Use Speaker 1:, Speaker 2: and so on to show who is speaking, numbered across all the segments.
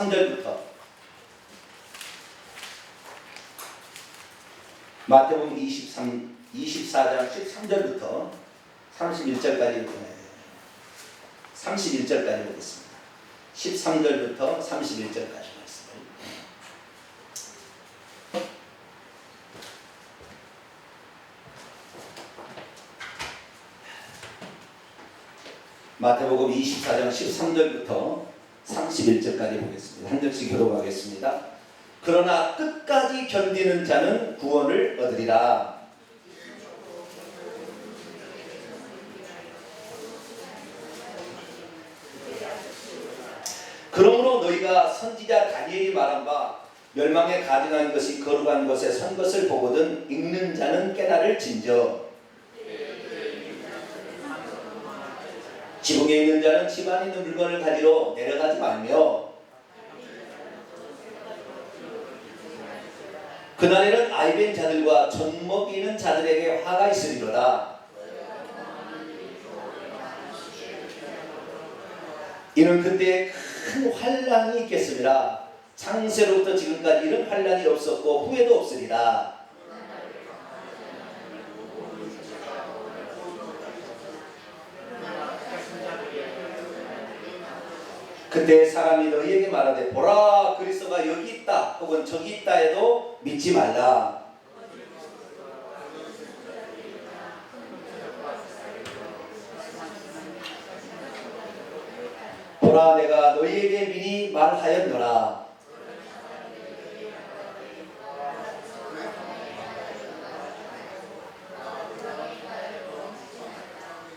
Speaker 1: 13절부터 마태복음 24장 13절부터 31절까지 31절까지 보겠습니다. 13절부터 31절까지 말씀을 마태복음 24장 13절부터 31절까지 보겠습니다. 한 절씩 교독하겠습니다. 그러나 끝까지 견디는 자는 구원을 얻으리라. 그러므로 너희가 선지자 다니엘이 말한 바 멸망에 가증한 것이 거룩한 것에 선 것을 보거든 읽는 자는 깨달을진저. 지붕에 있는 자는 집 안에 있는 물건을 가지러 내려가지 말며 그날에는 아이벤 자들과 젖먹이는 자들에게 화가 있으리로다. 이는 그때 큰 환난이 있겠습니다. 창세로부터 지금까지 이런 환난이 없었고 후에도 없으리라. 그때 사람이 너희에게 말하되 보라 그리스도가 여기 있다 혹은 저기 있다 해도 믿지 말라. 보라 내가 너희에게 미리 말하였노라.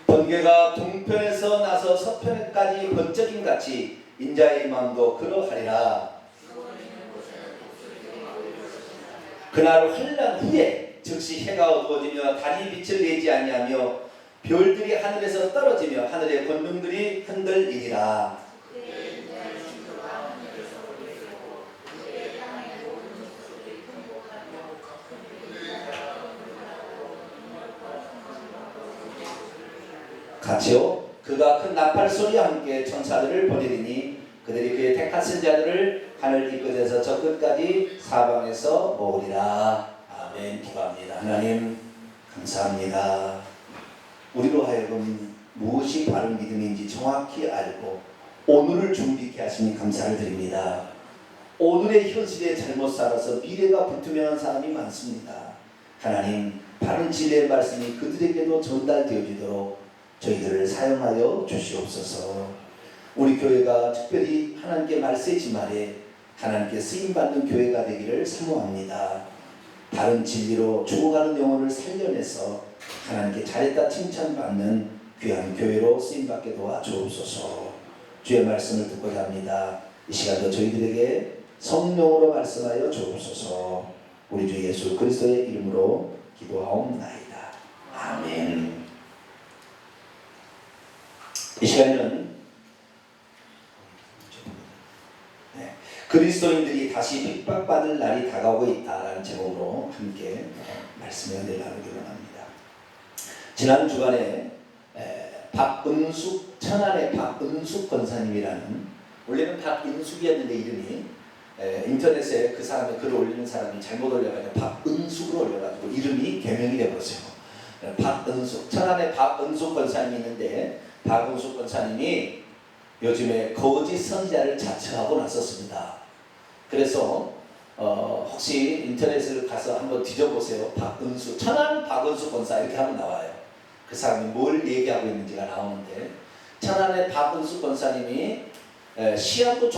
Speaker 1: 번개가 동편에서 나서 서편까지 번쩍임 같이 인자의 마음도 그러하리라. 그날 환난 후에 즉시 해가 어두워지며 달이 빛을 내지 아니하며 별들이 하늘에서 떨어지며 하늘의 권능들이 흔들리리라. 같이요. 그가 큰 나팔 소리와 함께 천사들을 보내리니 그들이 그의 택하신 자들을 하늘 이 끝에서 저 끝까지 사방에서 모으리라. 아멘. 기도합니다. 하나님 감사합니다. 우리로 하여금 무엇이 바른 믿음인지 정확히 알고 오늘을 준비케 하시니 감사를 드립니다. 오늘의 현실에 잘못 살아서 미래가 불투명한 사람이 많습니다. 하나님 바른 진리의 말씀이 그들에게도 전달되어지도록 저희들을 사용하여 주시옵소서. 우리 교회가 특별히 하나님께 말세지말에 하나님께 쓰임받는 교회가 되기를 사모합니다. 바른 진리로 죽어가는 영혼을 살려내서 하나님께 잘했다 칭찬받는 귀한 교회로 쓰임받게 도와주옵소서. 주의 말씀을 듣고자 합니다. 이 시간도 저희들에게 성령으로 말씀하여 주옵소서. 우리 주 예수 그리스도의 이름으로 기도하옵나이다. 아멘. 이 시간에는 그리스도인들이 다시 핍박받을 날이 다가오고 있다라는 제목으로 함께 말씀을 나누기로 합니다. 지난 주간에 천안의 박은숙 권사님이라는, 원래는 박인숙이었는데 이름이 인터넷에 그 사람의 글을 올리는 사람이 잘못 올려가지고 박은숙으로 올려가지고 이름이 개명이 되어버렸어요. 박은숙, 천안의 박은숙 권사님이 있는데 박은숙 권사님이 요즘에 거짓 선지자를 자처하고 났었습니다. 그래서 혹시 인터넷을 가서 한번 뒤져보세요. 박은숙, 천안 박은숙 권사 이렇게 하면 나와요. 그 사람이 뭘 얘기하고 있는지가 나오는데, 천안의 박은숙 권사님이 시한부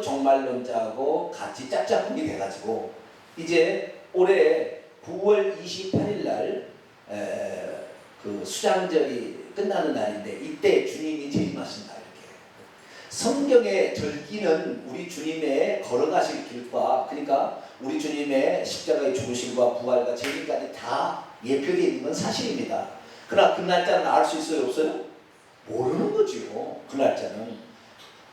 Speaker 1: 종말론자하고 같이 짝짝꿍이 돼가지고 이제 올해 9월 28일 날 그 수장절이 끝나는 날인데 이때 주님이 재림하신다. 이렇게 성경의 절기는 우리 주님의 걸어가실 길과, 그러니까 우리 주님의 십자가의 죽으심과 부활과 재림까지 다 예표되어 있는 건 사실입니다. 그러나 그 날짜는 알 수 있어요, 없어요? 모르는 거지요. 그 날짜는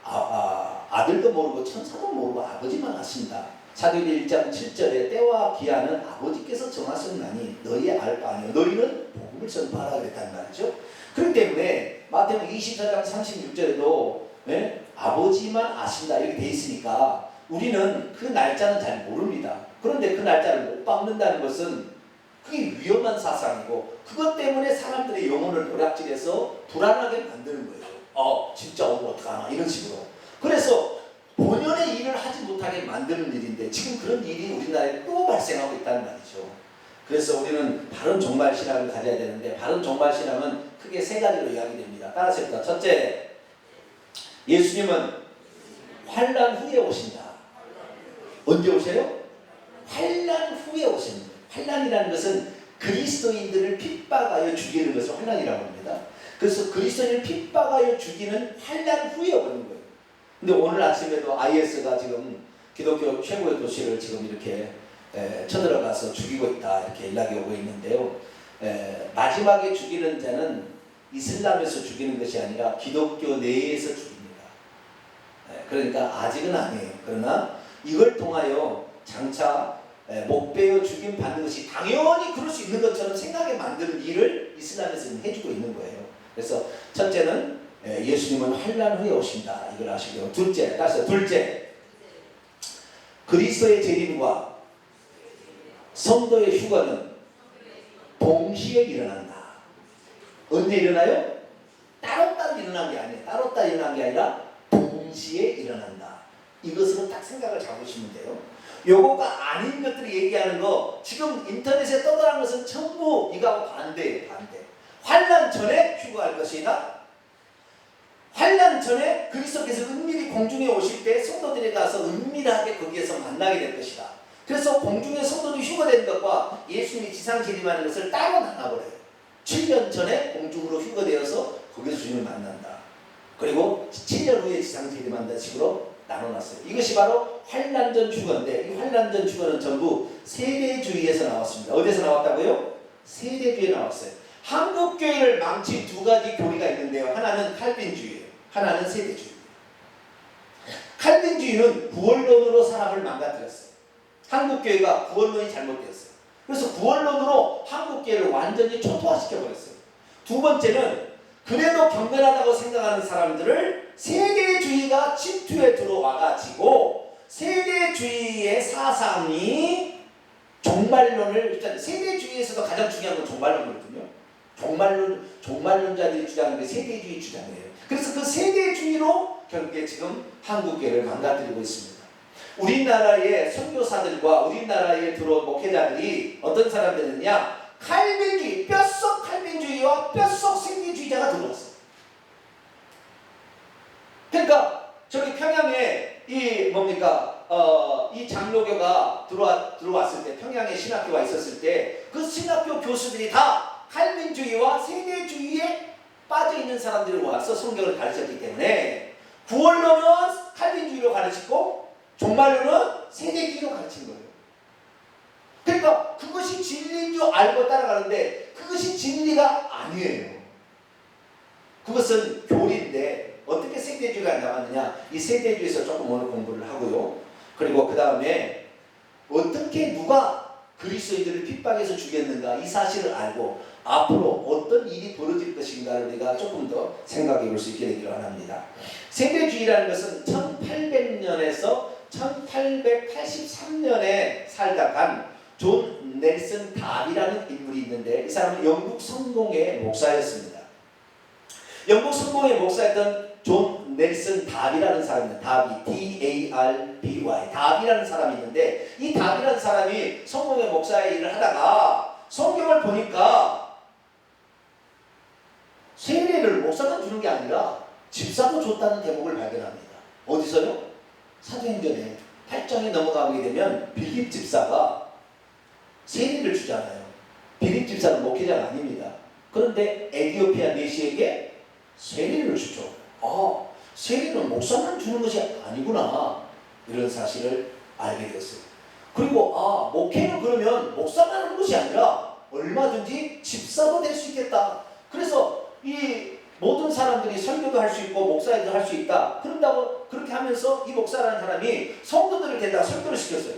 Speaker 1: 아들도 모르고 천사도 모르고 아버지만 아신다. 사도행전 1장 7절에 때와 기한은 아버지께서 정하셨나니 너희 알 바 아니요 너희는 복음을 전파하라 그랬단 말이죠. 그렇기 때문에 마태복음 24장 36절에도 아버지만 아신다 이렇게 돼 있으니까 우리는 그 날짜는 잘 모릅니다. 그런데 그 날짜를 못 박는다는 것은 그게 위험한 사상이고 그것 때문에 사람들의 영혼을 도략질해서 불안하게 만드는 거예요. 진짜 오면 어떡하나 이런 식으로. 그래서 본연의 일을 하지 못하게 만드는 일인데 지금 그런 일이 우리나라에 또 발생하고 있다는 말이죠. 그래서 우리는 바른 종말 신앙을 가져야 되는데 바른 종말 신앙은 크게 세 가지로 이야기됩니다. 따라서 해봅니다. 첫째, 예수님은 환난 후에 오신다. 언제 오세요? 환난 후에 오십니다. 환난이라는 것은 그리스도인들을 핍박하여 죽이는 것을 환난이라고 합니다. 그래서 그리스도인을 핍박하여 죽이는 환난 후에 오는 거예요. 근데 오늘 아침에도 IS가 지금 기독교 최고의 도시를 지금 이렇게 쳐들어가서 죽이고 있다 이렇게 연락이 오고 있는데요. 마지막에 죽이는 자는 이슬람에서 죽이는 것이 아니라 기독교 내에서 죽입니다. 그러니까 아직은 아니에요. 그러나 이걸 통하여 장차 목베어 죽임 받는 것이 당연히 그럴 수 있는 것처럼 생각에 만드는 일을 이슬람에서는 해주고 있는 거예요. 그래서 첫째는 예수님은 환난 후에 오신다 이걸 아시고, 둘째, 그리스도의 재림과 성도의 휴거는 동시에 일어난다. 언제 일어나요? 따로따로 일어난 게 아니에요. 따로따로 일어난 게 아니라 동시에 일어난다. 이것으로 딱 생각을 잡으시면 돼요. 요거가 아닌 것들이 얘기하는 거 지금 인터넷에 떠돌아간 것은 전부 이거하고 반대예요. 반대. 환난 전에 휴거할 것이다. 환난 전에 그리스도께서 은밀히 공중에 오실 때 성도들이 가서 은밀하게 거기에서 만나게 될 것이다. 그래서 공중에 성도들이 휴거되는 것과 예수님이 지상 재림하는 것을 따로 나눠버려요. 7년 전에 공중으로 휴거되어서 거기서 주님을 만난다. 그리고 7년 후에 지상 재림한다는 식으로 나눠놨어요. 이것이 바로 환난전 휴거인데, 이 환난전 휴거는 전부 세대주의에서 나왔습니다. 어디에서 나왔다고요? 세대주의에 나왔어요. 한국 교회를 망친 두 가지 교리가 있는데요. 하나는 칼빈주의예요. 하나는 세대주의예요. 칼빈주의는 구원론으로 사람을 망가뜨렸어요. 한국 교회가 구원론이 잘못되었어요. 그래서 구원론으로 한국 교회를 완전히 초토화시켜버렸어요. 두 번째는 그래도 경건하다고 생각하는 사람들을 세대주의가 침투해 들어와가지고 세대주의의 사상이 종말론을, 일단 세대주의에서도 가장 중요한 건 종말론이거든요. 종말론자들이 주장하는 게 세대주의 주장이에요. 그래서 그 세대주의로 결국에 지금 한국교회를 망가뜨리고 있습니다. 우리나라의 선교사들과 우리나라에 들어온 목회자들이 어떤 사람들이냐, 칼빈주의, 뼛속 칼빈주의와 뼛속 세대주의자가 들어왔어요. 그러니까 저기 평양에 이 장로교가 들어왔을 때, 평양에 신학교가 있었을 때 그 신학교 교수들이 다 칼빈주의와 세대주의에 빠져있는 사람들이 와서 성경을 가르쳤기 때문에 구원론은 칼빈주의로 가르치고 종말론은 세대주의로 가르친 거예요. 그러니까 그것이 진리인 줄 알고 따라가는데 그것이 진리가 아니에요. 그것은 교리인데 어떻게 세대주의가 나왔느냐, 이 세대주의에서 조금 오늘 공부를 하고요. 그리고 그 다음에 어떻게 누가 그리스도인들을 핍박해서 죽였는가 이 사실을 알고 앞으로 어떤 일이 벌어질 것인가를 우리가 조금 더 생각해 볼 수 있게 되기를 원합니다. 세대주의라는 것은 1800년에서 1883년에 살다 간 존 넬슨 답이라는 인물이 있는데, 이 사람은 영국 성공의 목사였습니다. 영국 성공의 목사였던 존 넬슨 답이라는 사람입니다. 답이 D-A-R-B-Y 답이라는 사람이 있는데, 이 답이라는 사람이 성공의 목사의 일을 하다가 성경을 보니까 세례를 목사가 주는 게 아니라 집사도 줬다는 대목을 발견합니다. 어디서요? 사도행전에 8장에 넘어가게 되면 빌립 집사가 세례를 주잖아요. 빌립 집사는 목회자가 아닙니다. 그런데 에디오피아 내시에게 세례를 주죠. 세례는 목사만 주는 것이 아니구나, 이런 사실을 알게 되었어요. 그리고 목회는 그러면 목사만 하는 것이 아니라 얼마든지 집사도 될 수 있겠다. 그래서 이 모든 사람들이 설교도 할 수 있고 목사도 할 수 있다. 그런다고 그렇게 하면서 이 목사라는 사람이 성도들을 데려다 설교를 시켰어요.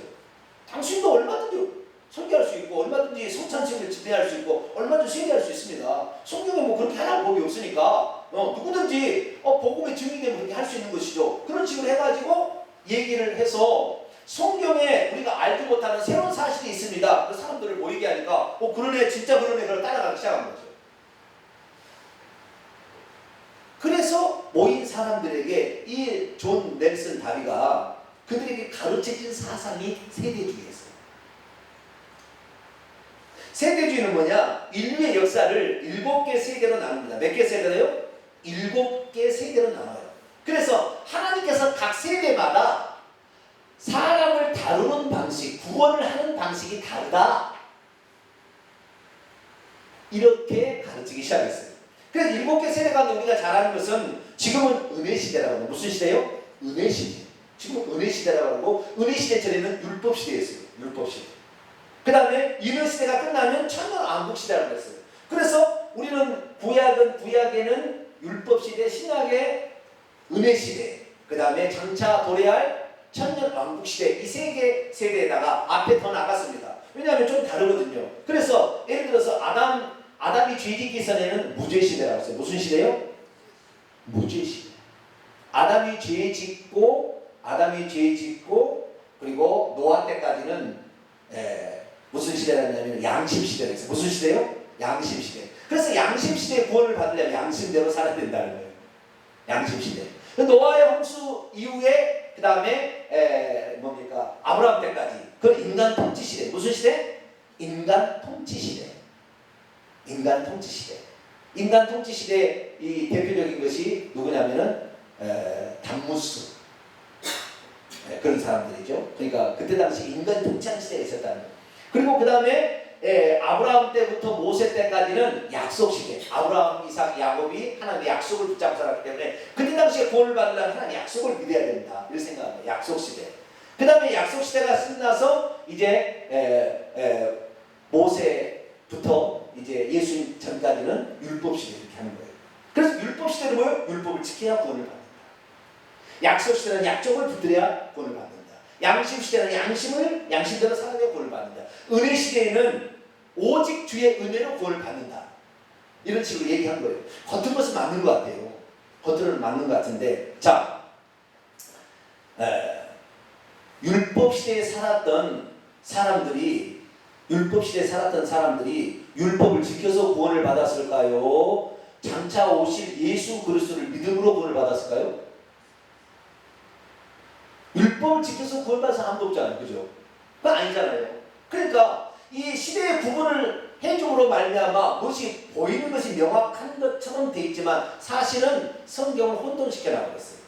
Speaker 1: 당신도 얼마든지 설교할 수 있고 얼마든지 성찬식을 집회할 수 있고 얼마든지 세례할 수 있습니다. 성경에 뭐 그렇게 하라는 법이 없으니까 누구든지 복음의 증인이 되면 그렇게 할 수 있는 것이죠. 그런 식으로 해가지고 얘기를 해서 성경에 우리가 알지 못하는 새로운 사실이 있습니다. 그 사람들을 모이게 하니까 그러네, 진짜 그러네, 그걸 따라가기 시작한 거죠. 그래서 모인 사람들에게 이 존 넬슨 다비가 그들에게 가르쳐진 사상이 세대주의였어요. 세대주의는 뭐냐? 인류의 역사를 7개 세대로 나눕니다. 몇 개 세대요? 7개 세대로 나눠요. 그래서 하나님께서 각 세대마다 사람을 다루는 방식, 구원을 하는 방식이 다르다. 이렇게 가르치기 시작했어요. 그래서 7개 세대 가운데 우리가 잘 아는 것은 지금은 은혜 시대라고 합니다. 무슨 시대요? 은혜 시대. 지금 은혜 시대라고 하고, 은혜 시대 전에는 율법 시대였어요. 율법 시대. 그 다음에 인의 시대가 끝나면 천년 왕국 시대라고 했어요. 그래서 우리는 구약에는 율법 시대, 신약의 은혜 시대, 그 다음에 장차 도래할 천년 왕국 시대, 이 3개 세대에다가 앞에 더 나갔습니다. 왜냐하면 좀 다르거든요. 그래서 예를 들어서 아담이 죄짓기 전에는 무죄 시대라고 했어요. 무슨 시대요? 무죄 시대. 아담이 죄 짓고 그리고 노아 때까지는 무슨 시대라냐면 양심 시대라고 했어요. 무슨 시대요? 양심 시대. 그래서 양심 시대의 구원을 받으려면 양심대로 살아야 된다는 거예요. 양심 시대. 노아의 홍수 이후에 그 다음에 아브라함 때까지 그건 인간 통치 시대. 무슨 시대? 인간 통치 시대. 인간 통치 시대. 인간 통치 시대 이 대표적인 것이 누구냐면은 담무스 그런 사람들이죠. 그러니까 그때 당시 인간 통치하는 시대가 있었다는 거예요. 그리고 그 다음에 아브라함 때부터 모세 때까지는 약속 시대. 아브라함, 이삭, 야곱이 하나님의 약속을 붙잡고 살았기 때문에 그때 당시에 구원을 받으려면 하나님 약속을 믿어야 된다. 이렇게 생각합니다. 약속 시대. 그 다음에 약속 시대가 끝나서 이제 모세부터 이제 예수님 전까지는 율법 시대 이렇게 하는 거예요. 그래서 율법 시대는 뭐예요? 율법을 지켜야 구원을 받는다. 약속 시대는 약속을 붙들어야 구원을 받는다. 양심 시대는 양심대로 살아야 구원을 받는다. 은혜 시대에는 오직 주의 은혜로 구원을 받는다. 이런 식으로 얘기한 거예요. 겉은 것은 맞는 것 같아요. 겉으로는 맞는 것 같은데, 자, 율법 시대에 살았던 사람들이 율법을 지켜서 구원을 받았을까요? 장차 오실 예수 그리스도를 믿음으로 구원을 받았을까요? 율법을 지켜서 구원받은 사람도 없잖아요. 그죠? 그건 아니잖아요. 그러니까 이 시대의 구분을 해줌으로 말미암아 무엇이 보이는 것이 명확한 것처럼 되어 있지만 사실은 성경을 혼돈시켜 나가겠어요.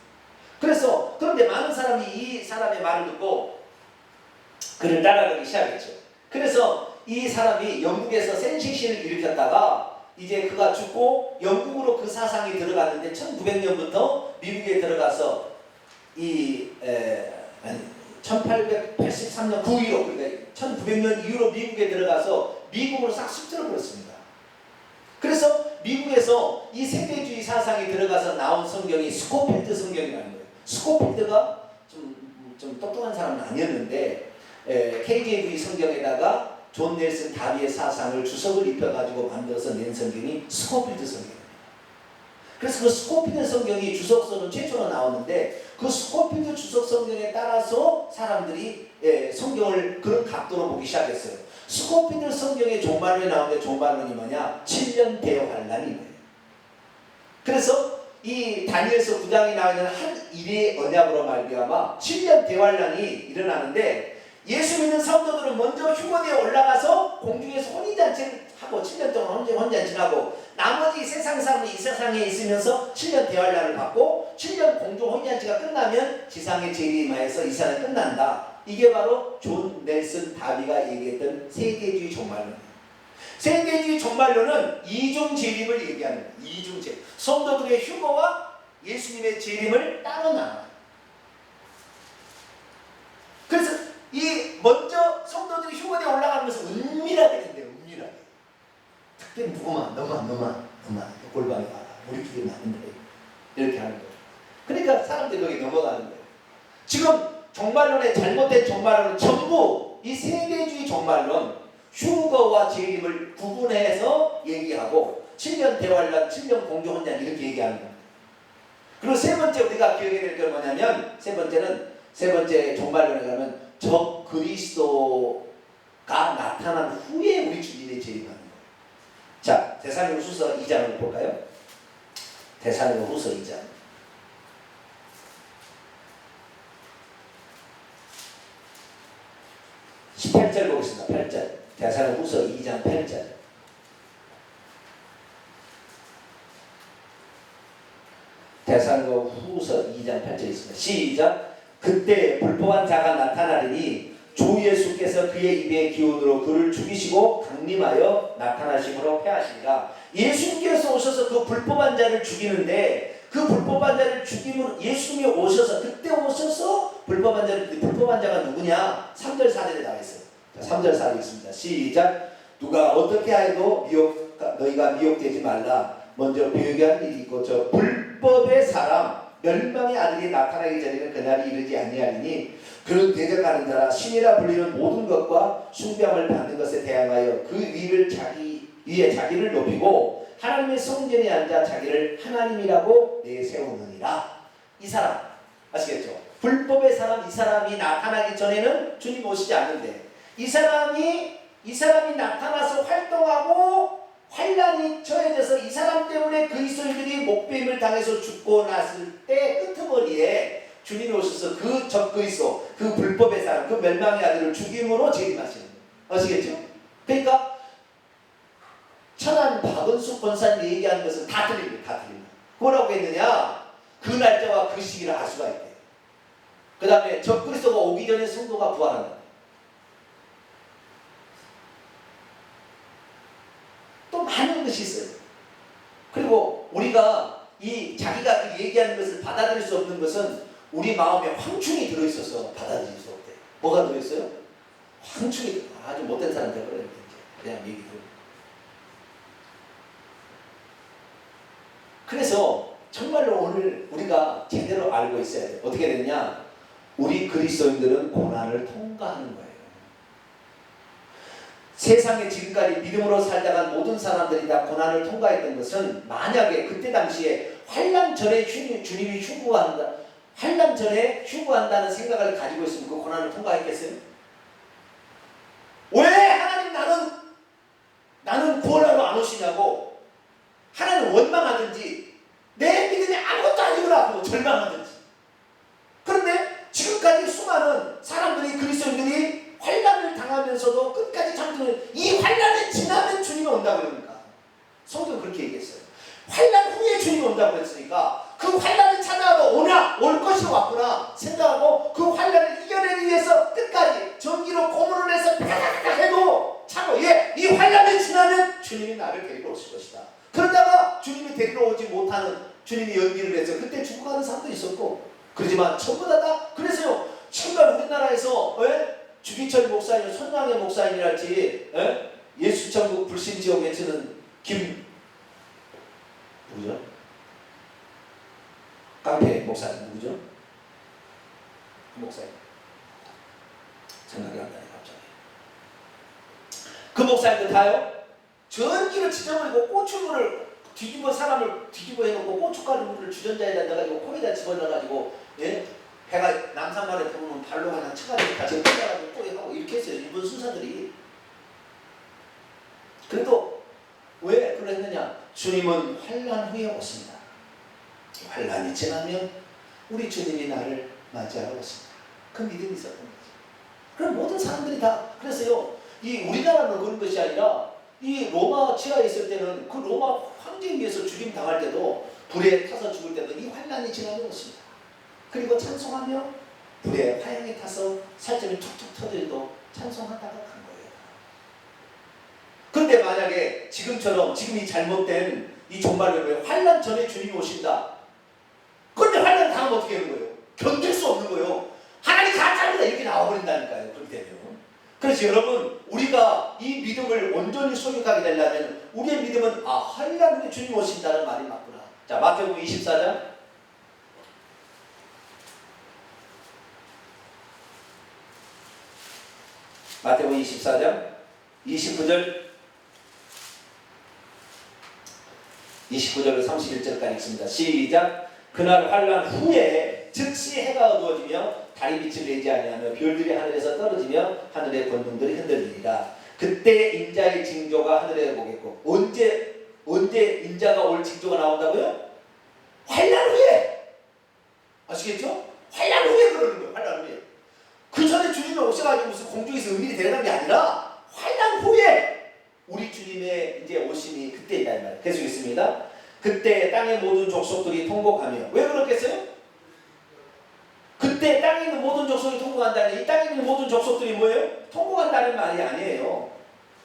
Speaker 1: 그래서 그런데 많은 사람이 이 사람의 말을 듣고 그를 따라가기 시작했죠. 그래서 이 사람이 영국에서 센세이션을 일으켰다가 이제 그가 죽고 영국으로 그 사상이 들어갔는데 1900년부터 미국에 들어가서 1883년 그 이후로, 그러니까 1900년 이후로 미국에 들어가서 미국으로 싹 습들어 버렸습니다. 그래서 미국에서 이 세대주의 사상이 들어가서 나온 성경이 스코필드 성경이라는 거예요. 스코필드가 좀 똑똑한 사람은 아니었는데 KJV 성경에다가 존 넬슨 다비의 사상을 주석을 입혀가지고 만들어서 낸 성경이 스코필드 성경입니다. 그래서 그 스코필드 성경이 주석서는 최초로 나오는데 그 스코필드 주석 성경에 따라서 사람들이 성경을 그런 각도로 보기 시작했어요. 스코필드 성경의 종말론에 나오는데 종말론이 뭐냐? 7년 대환란이 거예요. 그래서 이 다니엘서 9장에 나오는 한 일의 언약으로 말미암아 7년 대환란이 일어나는데 예수 믿는 성도들은 먼저 휴거대에 올라가서 공중에서 혼인잔치를 하고 7년 동안 혼인잔치를 하고 나머지 세상 사람이 이 세상에 있으면서 7년 대환란을 받고 7년 공중 혼인잔치가 끝나면 지상의 재림하여서 이 사람이 끝난다. 이게 바로 존 넬슨 다비가 얘기했던 세대주의 종말론이에요. 세대주의 종말론은 이중 재림을 얘기하는 거예요. 이중 재림. 성도들의 휴거와 예수님의 재림을 따로 나눠요. 그래서 이 먼저 성도들이 휴거대에 올라가는 것을 은밀하게 된대요. 은밀하게. 특별히 누구만 너만 골방에 와라. 우리끼리 나는데 이렇게 하는 거예요. 그러니까 사람들이 거기 넘어가는 거예요. 지금 종말론의 잘못된 종말론은 전부 이 세대주의 종말론 휴거와 재림을 구분해서 얘기하고 7년 대환란, 7년 공주혼란 이렇게 얘기하는 겁니다. 그리고 세 번째 우리가 기억해야 될 건 뭐냐면 세 번째 종말론에 가면 적 그리스도가 나타난 후에 우리 주님이 재림하는 거예요. 자, 데살로니가후서 2장을 볼까요? 데살로니가후서 2장 18절 보겠습니다. 8절. 데살로니가후서 2장 8절. 데살로니가후서 2장 8절에 있습니다. 시작. 그때 불법한 자가 나타나리니 주 예수께서 그의 입의 기운으로 그를 죽이시고 강림하여 나타나심으로 패하시니라. 예수님께서 오셔서 그 불법한 자를 죽이는데 그 불법한 자를 죽임으로 예수님이 오셔서 그때 오셔서 불법한 자가 누구냐? 3절 4절에 나와 있어요. 자, 3절 4절 있습니다. 시작. 누가 어떻게 하여도 너희가 미혹되지 말라. 먼저 배교한 일이 있고 저 불법의 사람 멸망의 아들이 나타나기 전에는 그날이 이르지 아니하리니 그는 대적하는 자라 신이라 불리는 모든 것과 숭배함을 받는 것에 대항하여 그 위에 자기를 높이고 하나님의 성전에 앉아 자기를 하나님이라고 내세우느니라. 이 사람 아시겠죠? 불법의 사람, 이 사람이 나타나기 전에는 주님 오시지 않는데 이 사람이 나타나서 활동하고 환란이 처해져서 이 사람 때문에 그리스도인들이 목배임을 당해서 죽고 났을 때 끄트머리에 주님이 오셔서 그 적그리스도, 그 불법의 사람, 그 멸망의 아들을 죽임으로 재림하시는 거예요. 아시겠죠? 그러니까 천안 박은숙 권사님이 얘기하는 것은 다 틀립니다. 다 틀립니다. 뭐라고 했느냐? 그 날짜와 그 시기를 알 수가 있대요. 그 다음에 적그리스도가 오기 전에 성도가 부활한다. 또 많은 것이 있어요. 그리고 우리가 이 자기가 얘기하는 것을 받아들일 수 없는 것은 우리 마음에 황충이 들어있어서 받아들일 수 없대요. 뭐가 들어있어요? 황충이 아주 못된 사람 되버려요. 그냥 얘기 들어요. 그래서 정말로 오늘 우리가 제대로 알고 있어야 돼요. 어떻게 됐냐? 우리 그리스도인들은 고난을 통과하는 거예요. 세상에 지금까지 믿음으로 살다간 모든 사람들이 다 고난을 통과했던 것은 만약에 그때 당시에 환난 전에 주님이 환난 전에 휴거한다는 생각을 가지고 있으면 그 고난을 통과했겠어요? 왜 하나님 나는 구원하러 안 오시냐고 하나님 원망하든지 내 믿음이 아무것도 아니구나 절망하든지. 그런데 지금까지 수많은 사람들이 그리스도인들이 환난을 당하면서도 끝까지 참는 이 환난이 지나면 주님이 온다고 그러니까 성경은 그렇게 얘기했어요. 환난 후에 주님이 온다고 그랬으니까 그 환난을 찾아도 올 것이 왔구나 생각하고 그 환난을 이겨내기 위해서 끝까지 전기로 고문을 해서 해도 참고 이 환난을 지나면 주님이 나를 데리러 오실 것이다. 그러다가 주님이 데리러 오지 못하는 주님이 연기를 해서 그때 죽어가는 사람도 있었고 그러지만 전부 다 그래서요 정말 우리나라에서 주기철 목사님, 손양의 목사님이랄지 예수천국 불신지옥 외치는 누구죠? 깡패 목사님 누구죠? 그 목사님 생각이 안 나네 갑자기. 그 목사님도 다요 전기를 찢어버리고 고춧물을 사람을 뒤집어 해놓고 고춧가루를 주전자에다 넣어가지고 코에다 집어넣어가지고 배가 남산만에 부르면 발로 그냥 쳐가지고 같이 떠나가지고 또 하고 이렇게 했어요. 일본 순사들이. 그래도 왜 그랬느냐? 주님은 환난 후에 오십니다. 환난이 지나면 우리 주님이 나를 맞이하러 오십니다. 그 믿음이 있었던 거죠. 그럼 모든 사람들이 다 그랬어요. 이 우리나라는 그런 것이 아니라 이 로마 치하에 있을 때는 그 로마 황제에 의해서 죽임 당할 때도 불에 타서 죽을 때도 이 환난이 지나면 오십니다. 그리고 찬송하며 불에 화양에 타서 살점이 툭툭 터져도 찬송하다가 간 거예요. 그런데 만약에 지금처럼 지금 이 잘못된 이 종말론에 환난 전에 주님이 오신다. 그런데 환난 당하면 어떻게 하는 거예요? 견딜 수 없는 거예요. 하나님 가짜입니다 이렇게 나와버린다니까요. 그렇게 되면. 그래서 여러분 우리가 이 믿음을 온전히 소유하게 되려면 우리의 믿음은 환난 후에 주님 오신다는 말이 맞구나. 자 마태복음 24장 마태복음 24장 29절 29절로 31절까지 읽습니다. 시작. 그날 환란 후에 즉시 해가 어두워지며 달이 빛을 내지 아니하며 별들이 하늘에서 떨어지며 하늘의 권능들이 흔들리리라. 그때 인자의 징조가 하늘에 보겠고. 언제 인자가 올 징조가 나온다고요? 환란 후에. 아시겠죠? 환란 후에 그러는 거예요. 환란 후에. 그 전에 주님이 오셔가지고 무슨 공중에서 은밀히 데려간 게 아니라 환란 후에 우리 주님의 이제 오심이 그때이다 이 말이에요. 계속 있습니다. 그때 땅의 모든 족속들이 통곡하며. 왜 그렇겠어요? 그때 땅에 있는 모든 족속이 통곡한다니. 이 땅에 있는 모든 족속들이 뭐예요? 통곡한다는 말이 아니에요.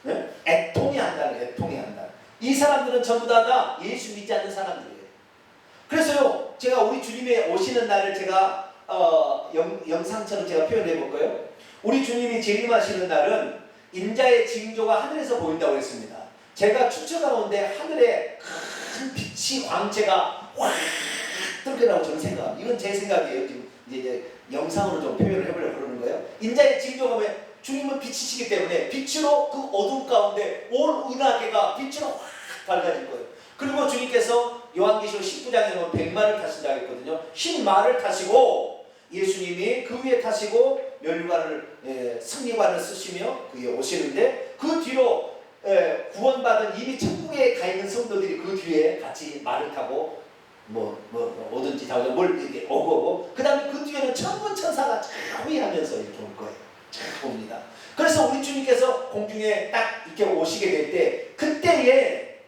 Speaker 1: 네? 애통이 한다는 거예요. 애통이 한다. 이 사람들은 전부 다 예수 믿지 않는 사람들이에요. 그래서요, 제가 우리 주님의 오시는 날을 제가 영상처럼 제가 표현해 볼까요? 우리 주님이 재림하시는 날은 인자의 징조가 하늘에서 보인다고 했습니다. 제가 축제 가운데 하늘에 큰 빛이 광채가 확 뜨게 나오고 저는 생각합니다. 이건 제 생각이에요. 지금 이제 영상으로 좀 표현을 해보려고 그러는 거예요. 인자의 징조가 왜? 주님은 빛이시기 때문에 빛으로 그 어둠 가운데 온 은하계가 빛으로 확 밝아질 거예요. 그리고 주님께서 요한계시록 19장에 보면 100마를 타신다고 했거든요. 흰 말을 타시고 예수님이 그 위에 타시고 면류관을 승리관을 쓰시며 그 위에 오시는데 그 뒤로 구원받은 이미 천국에 가 있는 성도들이 그 뒤에 같이 말을 타고 뭐든지 다 뭘 이렇게 오고 그 다음에 그 뒤에는 천군 천사가 자위하면서 이렇게 올 거예요. 잘 옵니다. 그래서 우리 주님께서 공중에 딱 이렇게 오시게 될 때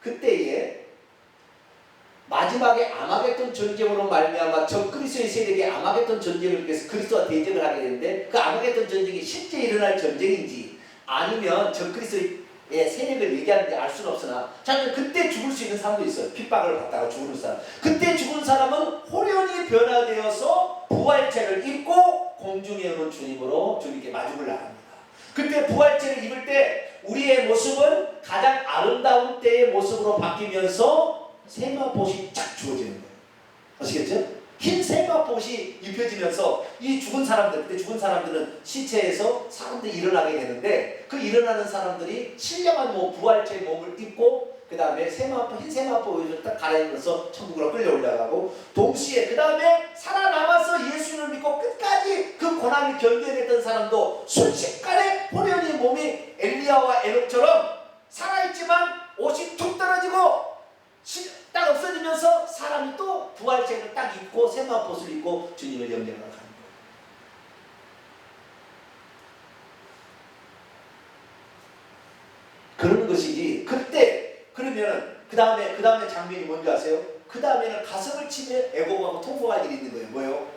Speaker 1: 그때에 마지막에 아마겟돈 전쟁으로 말미암아 적그리스도의 세력이 아마겟돈 전쟁을 위해서 그리스도와 대적을 하게 되는데 그 아마겟돈 전쟁이 실제 일어날 전쟁인지 아니면 적그리스도의 세력을 얘기하는지 알 수는 없으나 자기는 그때 죽을 수 있는 사람도 있어요. 핍박을 받다가 죽는 사람. 그때 죽은 사람은 호련히 변화되어서 부활체를 입고 공중에 오는 주님으로 주님께 마중을 나갑니다. 그때 부활체를 입을 때 우리의 모습은 가장 아름다운 때의 모습으로 바뀌면서 세마포시 쫙 주어지는 거예요. 아시겠죠? 흰 세마포시 입혀지면서 이 죽은 사람들, 그때 죽은 사람들은 시체에서 사람들이 일어나게 되는데 그 일어나는 사람들이 신령한 부활체의 몸을 입고 그 다음에 흰 세마포를 딱 갈아입으면서 천국으로 끌려 올라가고 동시에 그 다음에 살아남아서 예수를 믿고 끝까지 그 고난을 견뎌냈던 사람도 순식간에 호련히 몸이 엘리야와 에녹처럼 살아있지만 옷이 툭 떨어지고 딱 없어지면서 사람이 또 부활체를 딱 입고 세마포를 입고 주님을 영접하러 가는 거예요. 그러는 것이지. 그때 그러면 그 다음에 장면이 뭔지 아세요? 그 다음에는 가슴을 치며 애곡하고 통곡할 일이 있는 거예요. 뭐요?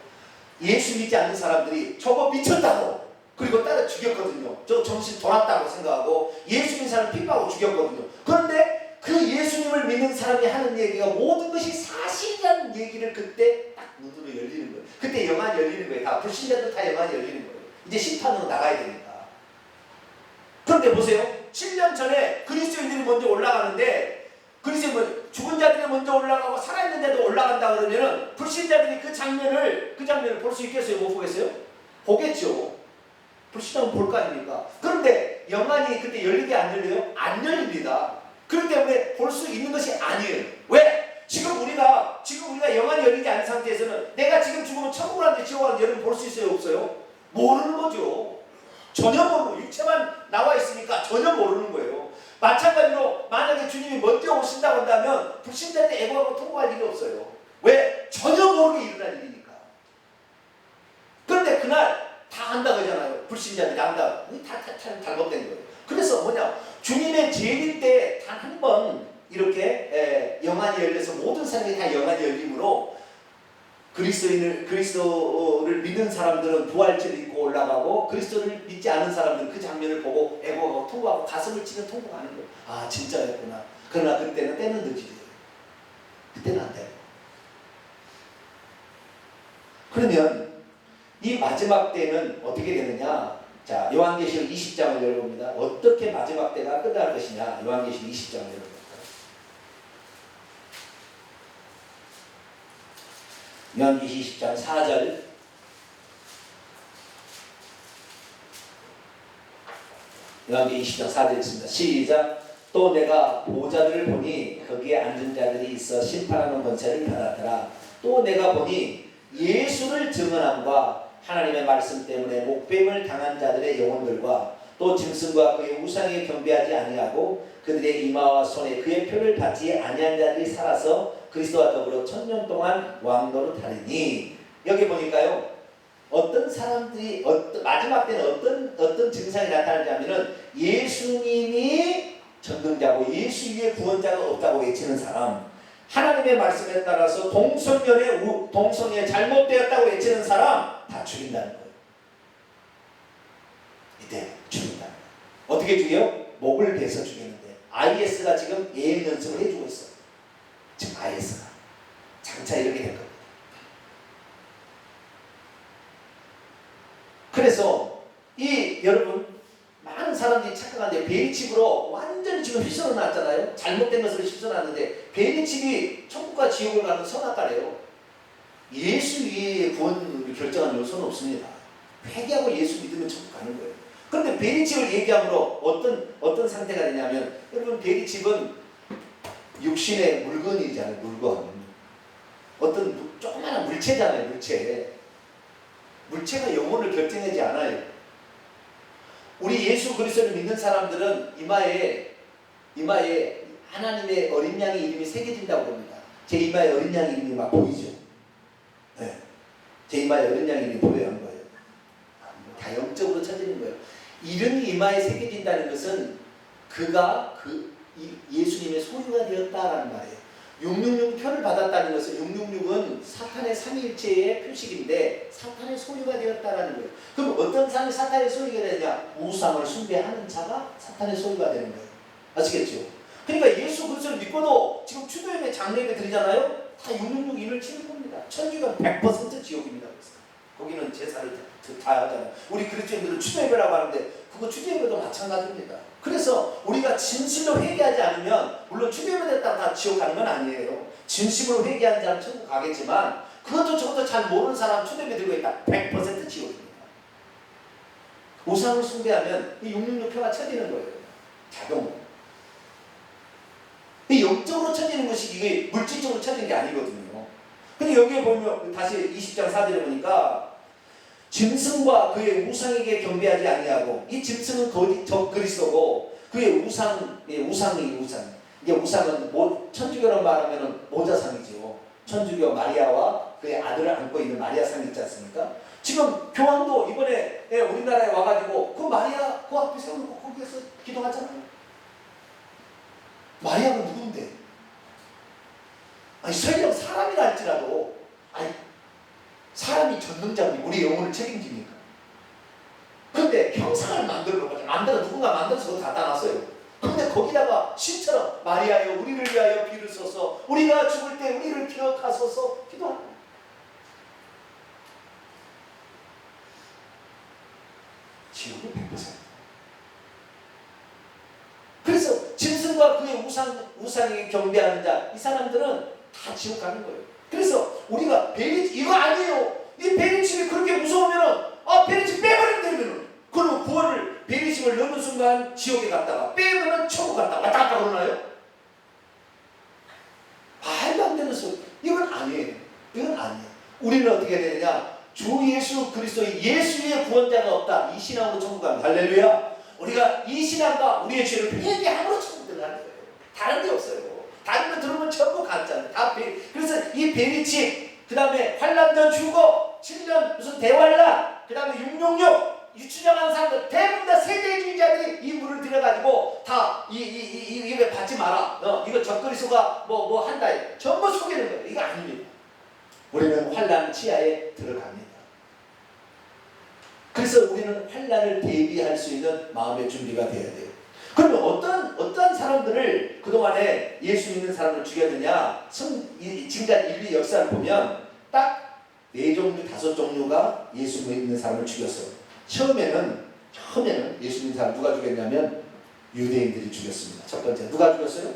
Speaker 1: 예수 믿지 않는 사람들이 저거 미쳤다고 그리고 따라 죽였거든요. 저 정신 돌았다고 생각하고 예수 믿는 사람 핍박하고 죽였거든요. 그런데 그 예수님을 믿는 사람이 하는 얘기가 모든 것이 사실이라는 얘기를 그때 딱 눈으로 열리는 거예요. 그때 영안이 열리는 거예요. 다 불신자들 다 영안이 열리는 거예요. 이제 심판으로 나가야 되니까. 그런데 보세요. 7년 전에 그리스도인들이 먼저 올라가는데 죽은 자들이 먼저 올라가고 살아있는 자도 올라간다 그러면은 불신자들이 그 장면을 볼 수 있겠어요? 못 보겠어요? 보겠죠. 불신자는 볼 거 아닙니까? 그런데 영안이 그때 열리게 안 열려요? 안 열립니다. 그렇기 때문에 볼 수 있는 것이 아니에요. 왜? 지금 우리가 영안이 열리지 않은 상태에서는 내가 지금 죽으면 천국을 하는데 지옥을 하는데 여러분 볼 수 있어요? 없어요? 모르는 거죠. 전혀 모르고 육체만 나와 있으니까 전혀 모르는 거예요. 마찬가지로 만약에 주님이 먼저 오신다고 한다면 불신자한테 애고하고 통보할 일이 없어요. 왜? 전혀 모르게 일어날 일이니까. 그런데 그날 다 한다고 하잖아요. 불신자들이 한다. 다 잘못된 거예요. 그래서 주님의 재림 때 단 한 번 이렇게 영안이 열려서 모든 사람이 다 영안이 열림으로 그리스도를 믿는 사람들은 부활체를 입고 올라가고 그리스도를 믿지 않은 사람들은 그 장면을 보고 애고하고 통곡하고 가슴을 치며 통곡하는 거예요. 아 진짜였구나. 그러나 그때는 때는 늦지. 그때는 안 돼요. 그러면 이 마지막 때는 어떻게 되느냐? 자, 요한계시록 20장을 열어봅니다. 어떻게 마지막 때가 끝날 것이냐? 요한계시록 20장을 열어봅니다. 요한계시록 20장 4절. 요한계시록 20장 4절 있습니다. 시작. 또 내가 보호자들을 보니 거기에 앉은 자들이 있어 심판하는 권세를 받았더라. 또 내가 보니 예수를 증언함과 하나님의 말씀 때문에 목뱀을 당한 자들의 영혼들과 또 짐승과 그의 우상에 경배하지 아니하고 그들의 이마와 손에 그의 표를 받지 아니한 자들이 살아서 그리스도와 더불어 1000년 동안 왕노릇하리니. 여기 보니까요, 어떤 사람들이 마지막 때는 어떤 증상이 나타나냐면은 예수님이 전능자고 예수 위에 구원자가 없다고 외치는 사람, 하나님의 말씀에 따라서 동성애 잘못되었다고 외치는 사람 다 죽인다는 거예요. 이때 죽인다. 어떻게 죽여요? 목을 베서 죽이는데 IS가 지금 예행 연습을 해주고 있어. 지금 IS가 장차 이렇게 될 겁니다. 그래서 여러분 많은 사람들이 착각하는데 베리칩으로 완전히 지금 휘슬러 놨잖아요. 잘못된 것을 휘슬러 놨는데 베리칩이 천국과 지옥을 가는 선악과래요. 예수 위에 구원을 결정하는 요소는 없습니다. 회개하고 예수 믿으면 천국 가는 거예요. 그런데 베리칩을 얘기함으로 어떤 상태가 되냐면, 여러분 베리칩은 육신의 물건이잖아요. 물건. 어떤 조그마한 물체잖아요. 물체가 영혼을 결정하지 않아요. 우리 예수 그리스도를 믿는 사람들은 이마에 하나님의 어린 양의 이름이 새겨진다고 합니다. 제 이마에 어린 양의 이름이 막 보이죠? 네. 제 이마에 어린 양의 이름이 보여야 하는 거예요. 다 영적으로 쳐지는 거예요. 이름이 이마에 새겨진다는 것은 그가 예수님의 소유가 되었다라는 말이에요. 666 표를 받았다는 것은 666은 사탄의 삼위일체의 표식인데 사탄의 소유가 되었다라는 거예요. 그럼 어떤 사람이 사탄의 소유가 되느냐? 우상을 숭배하는 자가 사탄의 소유가 되는 거예요. 아시겠죠? 그러니까 예수 그리스도를 믿고도 지금 추도예배 장례예배 드리잖아요. 다 666 치는 겁니다. 천주교는 100% 지옥입니다. 그래서 거기는 제사를 다 하잖아요. 우리 그리스도인들은 추도예배라고 하는데 그거 추도예배도 마찬가지입니다. 그래서 우리가 진실로 회개하지 않으면, 물론 추도예배 됐다고 다 지옥 가는 건 아니에요. 진심으로 회개하는 자는 천국 가겠지만 그것도 저것도 잘 모르는 사람 추도예배 들고 있다 100% 지옥입니다. 우상을 숭배하면 이 666표가 쳐지는 거예요. 자동으로. 이 영적으로 쳐지는 것이 이게 물질적으로 쳐지는 게 아니거든요. 근데 여기에 보면 다시 20장 4절에 보니까 짐승과 그의 우상에게 경배하지 아니하고, 이 짐승은 거짓 그리스도고 그의 우상이 이게 우상은 천주교로 말하면 모자상이죠. 천주교 마리아와 그의 아들을 안고 있는 마리아상 있지 않습니까? 지금 교황도 이번에 우리나라에 와가지고 그 마리아 그 앞에 세워놓고 거기에서 기도하잖아요. 마리아가 누군데? 아니 설령 사람이라 할지라도 사람이 전능자니 우리 영혼을 책임집니까? 그런데 형상을 만들어 누군가 만들어서 다 따놨어요. 그런데 거기다가 신처럼 마리아여 우리를 위하여 비를 써서 우리가 죽을 때 우리를 기억하소서 기도하는 거예요. 지옥은 100%. 그래서 짐승과 그의 우상에 경배하는 자, 이 사람들은 다 지옥 가는 거예요. 그래서 우리가 이거 아니에요. 이 베리칩이 그렇게 무서우면은 베리칩 빼버리면 되면은 그러면 구원을 베리칩을 넣는 순간 지옥에 갔다가 빼면은 천국 갔다가 왔다 갔다 그러나요? 말도 안 되는 소리. 이건 아니에요. 우리는 어떻게 되느냐? 주 예수 그리스도의 예수 위에 구원자가 없다. 이 신앙으로 천국 갑니다. 할렐루야. 우리가 이 신앙과 우리의 죄를 회개함으로 천국 들어가는 거예요. 다른 데 없어요. 다른 거 들으면 전부 가짜예요. 그래서 이 베리칩, 그 다음에 환란전 죽어 7년 무슨 대환란, 그 다음에 666 유추정한 사람들 대부분 다 세대주의자들이 이 물을 들여가지고 다 이거 받지 마라. 이거 적그리스도가 뭐 한다. 전부 속이는 거예요. 이거 아닙니다. 우리는 환란 치하에 들어갑니다. 그래서 우리는 환란을 대비할 수 있는 마음의 준비가 되어야 돼요. 그러면 어떤 사람들을 그동안에 예수 믿는 사람을 죽였느냐? 지금까지 인류 역사를 보면 딱 4종류, 5종류가 예수 믿는 사람을 죽였어요. 처음에는 예수 믿는 사람 누가 죽였냐면 유대인들이 죽였습니다. 첫 번째 누가 죽였어요?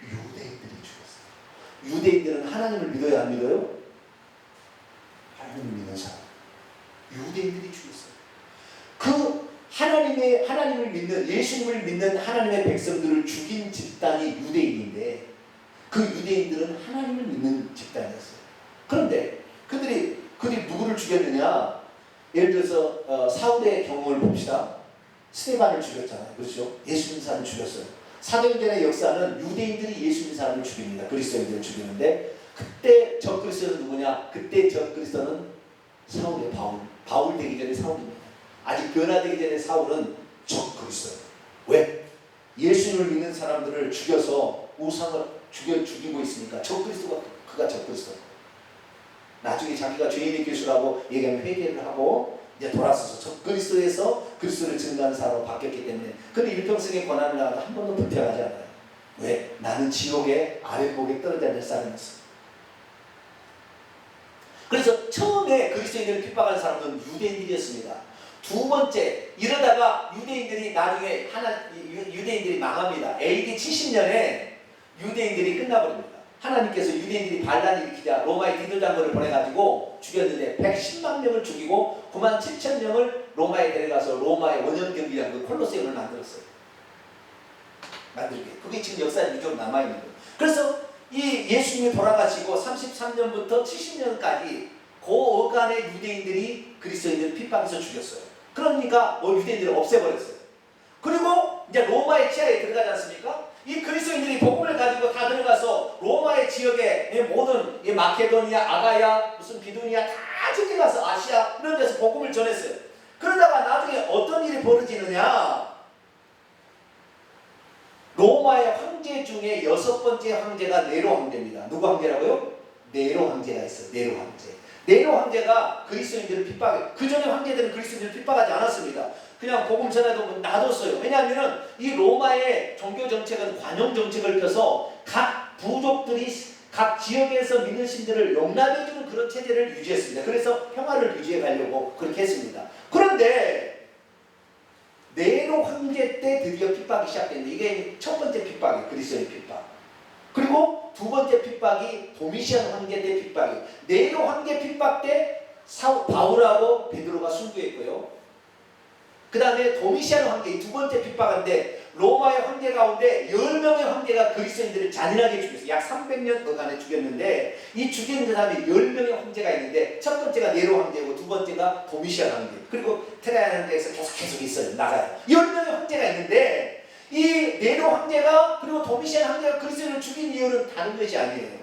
Speaker 1: 유대인들이 죽였어요. 유대인들은 하나님을 믿어야 안 믿어요? 하나님을 믿는 사람. 유대인들이 죽였어요. 그 하나님을 믿는, 예수님을 믿는 하나님의 백성들을 죽인 집단이 유대인인데, 그 유대인들은 하나님을 믿는 집단이었어요. 그런데 그들이 누구를 죽였느냐? 예를 들어서 사울의 경우를 봅시다. 스데반을 죽였잖아요. 그렇죠? 예수 믿는 사람을 죽였어요. 사도행전의 역사는 유대인들이 예수 믿는 사람을 죽입니다. 그리스도인들을 죽이는데, 그때 적 그리스도는 누구냐? 그때 적 그리스도는 사울의 바울 되기 전에 사울입니다. 아직 변화되기 전에 사울은 적 그리스도예요. 왜? 예수님을 믿는 사람들을 죽여서 우상을 죽이고 있으니까 적 그리스도가, 그가 적 그리스도. 나중에 자기가 죄인의 교수라고 얘기하면 회개를 하고 이제 돌아서서 적 그리스도에서 그리스도를 증거하는 사람으로 바뀌었기 때문에, 근데 일평생의 고난을 나가도 한 번도 불평하지 않아요. 왜? 나는 지옥의 아랫목에 떨어져야 될 사람이었어. 그래서 처음에 그리스도인들을 핍박하는 사람은 유대인들이었습니다. 두 번째, 이러다가 유대인들이 나중에 유대인들이 망합니다. AD 70년에 유대인들이 끝나버립니다. 하나님께서 유대인들이 반란을 일으키자 로마의 디도 장군을 보내가지고 죽였는데 110만 명을 죽이고 9만 7천 명을 로마에 데려가서 로마의 원형 경기장 그 콜로세움을 만들었어요. 그게 지금 역사에 유적으로 남아있는 거예요. 그래서 이 예수님이 돌아가시고 33년부터 70년까지 그 어간의 유대인들이 그리스도인들을 핍박해서 죽였어요. 그러니까 유대인들을 없애버렸어요. 그리고 이제 로마의 치하에 들어가지 않습니까? 이 그리스도인들이 복음을 가지고 다 들어가서 로마의 지역에 모든 마케도니아, 아가야, 무슨 비두니아 다 들어가서 아시아 이런 데서 복음을 전했어요. 그러다가 나중에 어떤 일이 벌어지느냐? 로마의 황제 중에 6번째 황제가 네로 황제입니다. 누구 황제라고요? 네로 황제가 있어요. 네로 황제. 네로 황제가 그리스도인들을 핍박해요. 그 전에 황제들은 그리스도인들을 핍박하지 않았습니다. 그냥 복음 전에도 놔뒀어요. 왜냐하면 이 로마의 종교 정책은 관용 정책을 펴서 각 부족들이 각 지역에서 믿는 신들을 용납해주는 그런 체제를 유지했습니다. 그래서 평화를 유지해 가려고 그렇게 했습니다. 그런데 네로 황제 때 드디어 핍박이 시작됐는데, 이게 첫 번째 핍박이 그리스도의 핍박. 그리고 두 번째 핍박이 도미시안 황제 때 핍박이. 네로 황제 핍박 때 바울하고 베드로가 순교했고요. 그 다음에 도미시안 황제 이 두 번째 핍박인데, 로마의 황제 가운데 10명의 황제가 그리스도인들을 잔인하게 죽였어요. 약 300년 어간에 죽였는데, 이 죽인 사람이 10명의 황제가 있는데, 첫 번째가 네로 황제고 두 번째가 도미시안 황제, 그리고 트라이안 황제에서 계속 있어요. 나가요. 10명의 황제가 있는데, 이 네로 황제가 그리고 도미시안 황제가 그리스도인을 죽인 이유는 다른 것이 아니에요.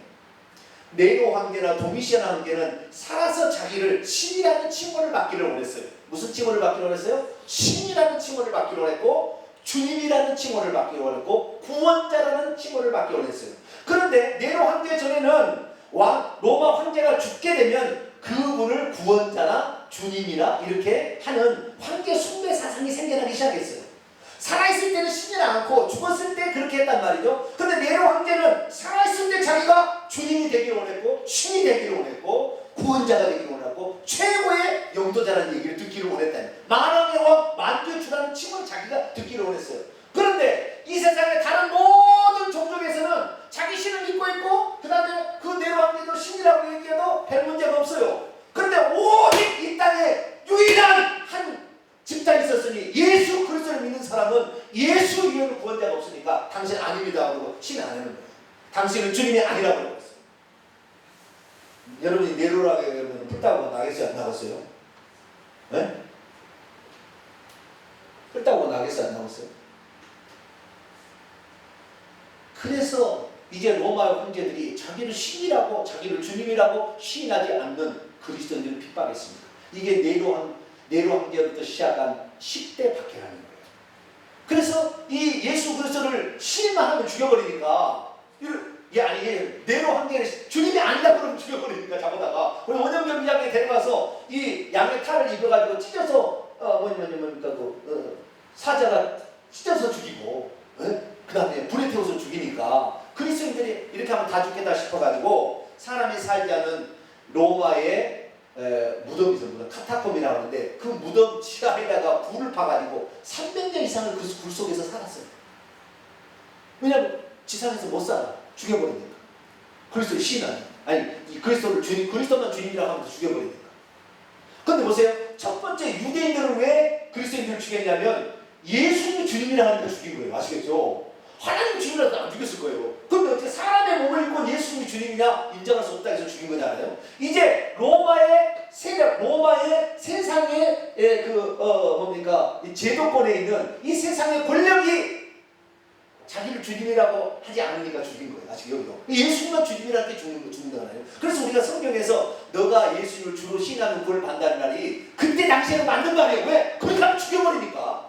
Speaker 1: 네로 황제나 도미시안 황제는 살아서 자기를 신이라는 칭호를 받기를 원했어요. 무슨 칭호를 받기를 원했어요? 신이라는 칭호를 받기를 원했고, 주님이라는 칭호를 받기를 원했고, 구원자라는 칭호를 받기를 원했어요. 그런데 네로 황제 전에는 로마 황제가 죽게 되면 그분을 구원자나 주님이나 이렇게 하는 황제 숭배 사상이 생겨나기 시작했어요. 살아있을 때는 신이 않고 죽었을 때 그렇게 했단 말이죠. 그런데 네로 황제는 살아있을 때 자기가 주님이 되기를 원했고, 신이 되기를 원했고, 구원자가 되기를 원했고, 최고의 영도자라는 얘기를 듣기를 원했다. 만왕의 왕, 만주의 주라는 칭을 자기가 듣기를 원했어요. 그런데 이 세상의 다른 모든 종족에서는 자기 신을 믿고 있고, 그 다음에 그 네로 황제도 신이라고 얘기해도 별 문제가 없어요. 그런데 오직 이 땅에 유일한 한 집단이 있었으니, 예수 그리스도를 믿는 사람은 예수 이외에는 구원자가 없으니까 당신 아닙니다 그러고 신이 안 하는 거예요. 당신은 주님이 아니라고 그랬어요. 여러분이 네로라고 하면 풀다고 나겠어요? 안 나갔어요? 네? 풀다고 나겠어요? 안 나갔어요? 그래서 이제 로마 황제들이 자기를 신이라고, 자기를 주님이라고 시인하지 않는 그리스도인들을 핍박했습니다. 이게 네로 황제부터 시작한 10대 박해라는 거예요. 그래서 이 예수 그리스도를 신만 하면 죽여버리니까, 네로 황제를 주님이 아니다 그러면 죽여버리니까 잡아다가 우리 원형 경기장에 데려가서 이 양의 탈을 입어가지고 찢어서 사자가 찢어서 죽이고, 그 다음에 불에 태워서 죽이니까 그리스도인들이 이렇게 하면 다 죽겠다 싶어가지고 사람이 살지 않은 로마의 무덤이 있어요. 카타콤이라고 하는데, 그 무덤 지하에다가 불을 파가지고 300년 이상을 그 굴 속에서 살았어요. 왜냐하면 지상에서 못 살아. 죽여버리니까. 그리스도의 신은, 아니 그리스도를 주님, 그리스도만 주님이라고 하면서 죽여버리니까. 그런데 보세요. 첫 번째 유대인들은 왜 그리스도인들을 죽였냐면 예수님이 주님이라 하니까 죽인 거예요. 아시겠죠? 하나님이 주님이라도 안 죽였을 거예요. 그런데 어떻게 사람의 몸을 입고 예수님이 주님이냐 인정할 수 없다 해서 죽인 거잖아요. 이제 로마의 세력, 로마의 세상의 이 제도권에 있는 이 세상의 권력이 자기를 주님이라고 하지 않으니까 죽인 거예요. 아시겠죠? 예수님만 주님이라는 게 죽는 거잖아요. 그래서 우리가 성경에서 너가 예수님을 주로 신하는 구원을 받는다는 말이 그때 당시에는 맞는 말이에요. 왜? 그러니까 죽여버리니까.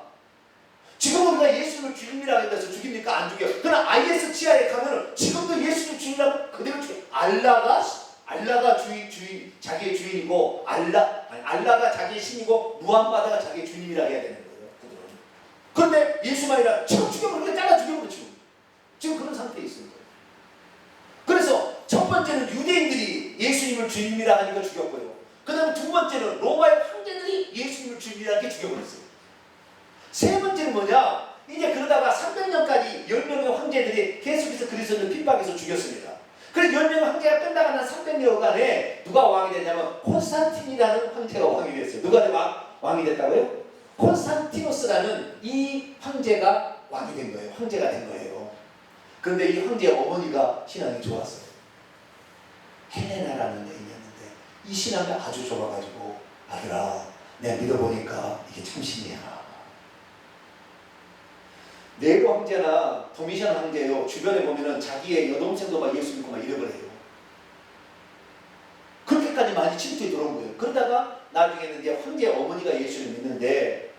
Speaker 1: 지금 우리가 예수님을 주님이라고 해서 죽입니까? 안 죽여요. 그러나 IS 치하에 가면은 지금도 예수님 주님이라고 그대로 죽여요. 알라가 자기의 주인이고 알라가 자기의 신이고 무함마다가 자기의 주님이라 해야 되는 거예요. 그런데 예수만이라 지금 죽여버리니까 잘라 죽여버리죠. 지금 그런 상태에 있습니다. 그래서 첫 번째는 유대인들이 예수님을 주님이라 하니까 죽였고요. 그 다음에 두 번째는 로마의 황제들이 예수님을 주님이라 하니까 죽여버렸어요. 세 번째는 뭐냐? 이제 그러다가 300년까지 10명의 황제들이 계속해서 그리스도를 핍박해서 죽였습니다. 그래서 10명의 황제가 끝나가는 300년간에 누가 왕이 됐냐면 콘스탄틴이라는 황제가 왕이 됐어요. 누가 왕이 됐다고요? 콘스탄티노스라는 이 황제가 왕이 된 거예요. 황제가 된 거예요. 그런데 이 황제의 어머니가 신앙이 좋았어요. 헬레나라는 여인이었는데 이 신앙이 아주 좋아가지고 아들아 내가 믿어보니까 이게 참신이야. 네로 황제나 도미션 황제요 주변에 보면은 자기의 여동생도 막 예수 믿고 막 잃어버려요. 그렇게까지 많이 침투에 들어온 거예요. 그러다가 나중에는 이제 황제 어머니가 예수를 믿는데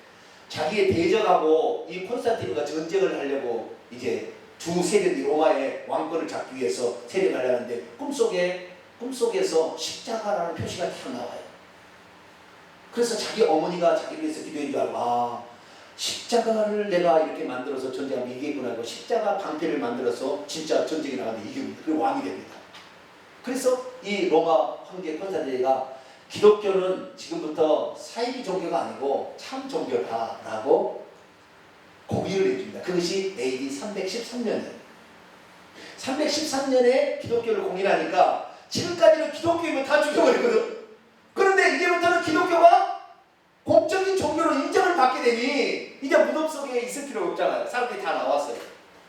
Speaker 1: 자기의 대적하고 이 콘스탄티노가 전쟁을 하려고 이제 두 세력이 로마의 왕권을 잡기 위해서 세력을 하려는데 꿈속에서 십자가라는 표시가 탁 나와요. 그래서 자기 어머니가 자기를 위해서 기도한 줄 알고 십자가를 내가 이렇게 만들어서 전쟁하면 이기겠구나 하고 십자가 방패를 만들어서 진짜 전쟁에 나가는데 이깁니다. 그리고 왕이 됩니다. 그래서 이 로마 황제 콘스탄티노가 기독교는 지금부터 사이비 종교가 아니고 참 종교다라고 공의를 해줍니다. 그것이 AD 313년이에요. 313년에 기독교를 공인하니까 지금까지는 기독교이면 다 죽여버렸거든. 그런데 이제부터는 기독교가 공적인 종교로 인정을 받게 되니 이제 무덤 속에 있을 필요가 없잖아요. 사람들이 다 나왔어요.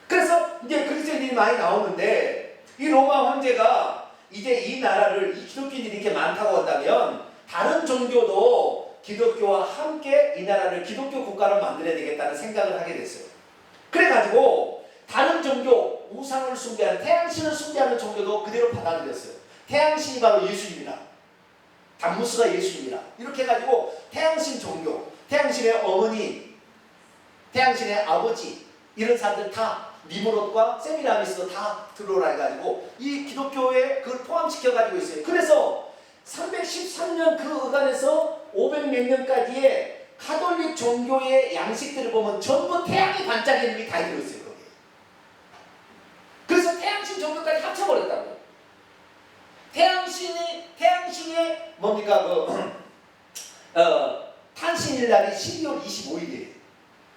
Speaker 1: 그래서 이제 그리스도인들이 많이 나오는데 이 로마 황제가 이제 이 나라를 이 기독교인들이 이렇게 많다고 한다면 다른 종교도 기독교와 함께 이 나라를 기독교 국가로 만들어야 되겠다는 생각을 하게 됐어요. 그래가지고 다른 종교, 우상을 숭배하는 태양신을 숭배하는 종교도 그대로 받아들였어요. 태양신이 바로 예수님이라, 담무스가 예수님이라 이렇게 해가지고 태양신 종교, 태양신의 어머니, 태양신의 아버지 이런 사람들 다 니무롯과 세미라미스도 다 들어오라 해가지고 이 기독교에 그걸 포함시켜가지고 있어요. 그래서 313년 그 어간에서 500몇 년까지의 가톨릭 종교의 양식들을 보면 전부 태양이 반짝이는 게 다 들어있어요. 거기에. 그래서 태양신 종교까지 합쳐버렸다고요. 태양신의 뭡니까 탄신일 날이 12월 25일이에요.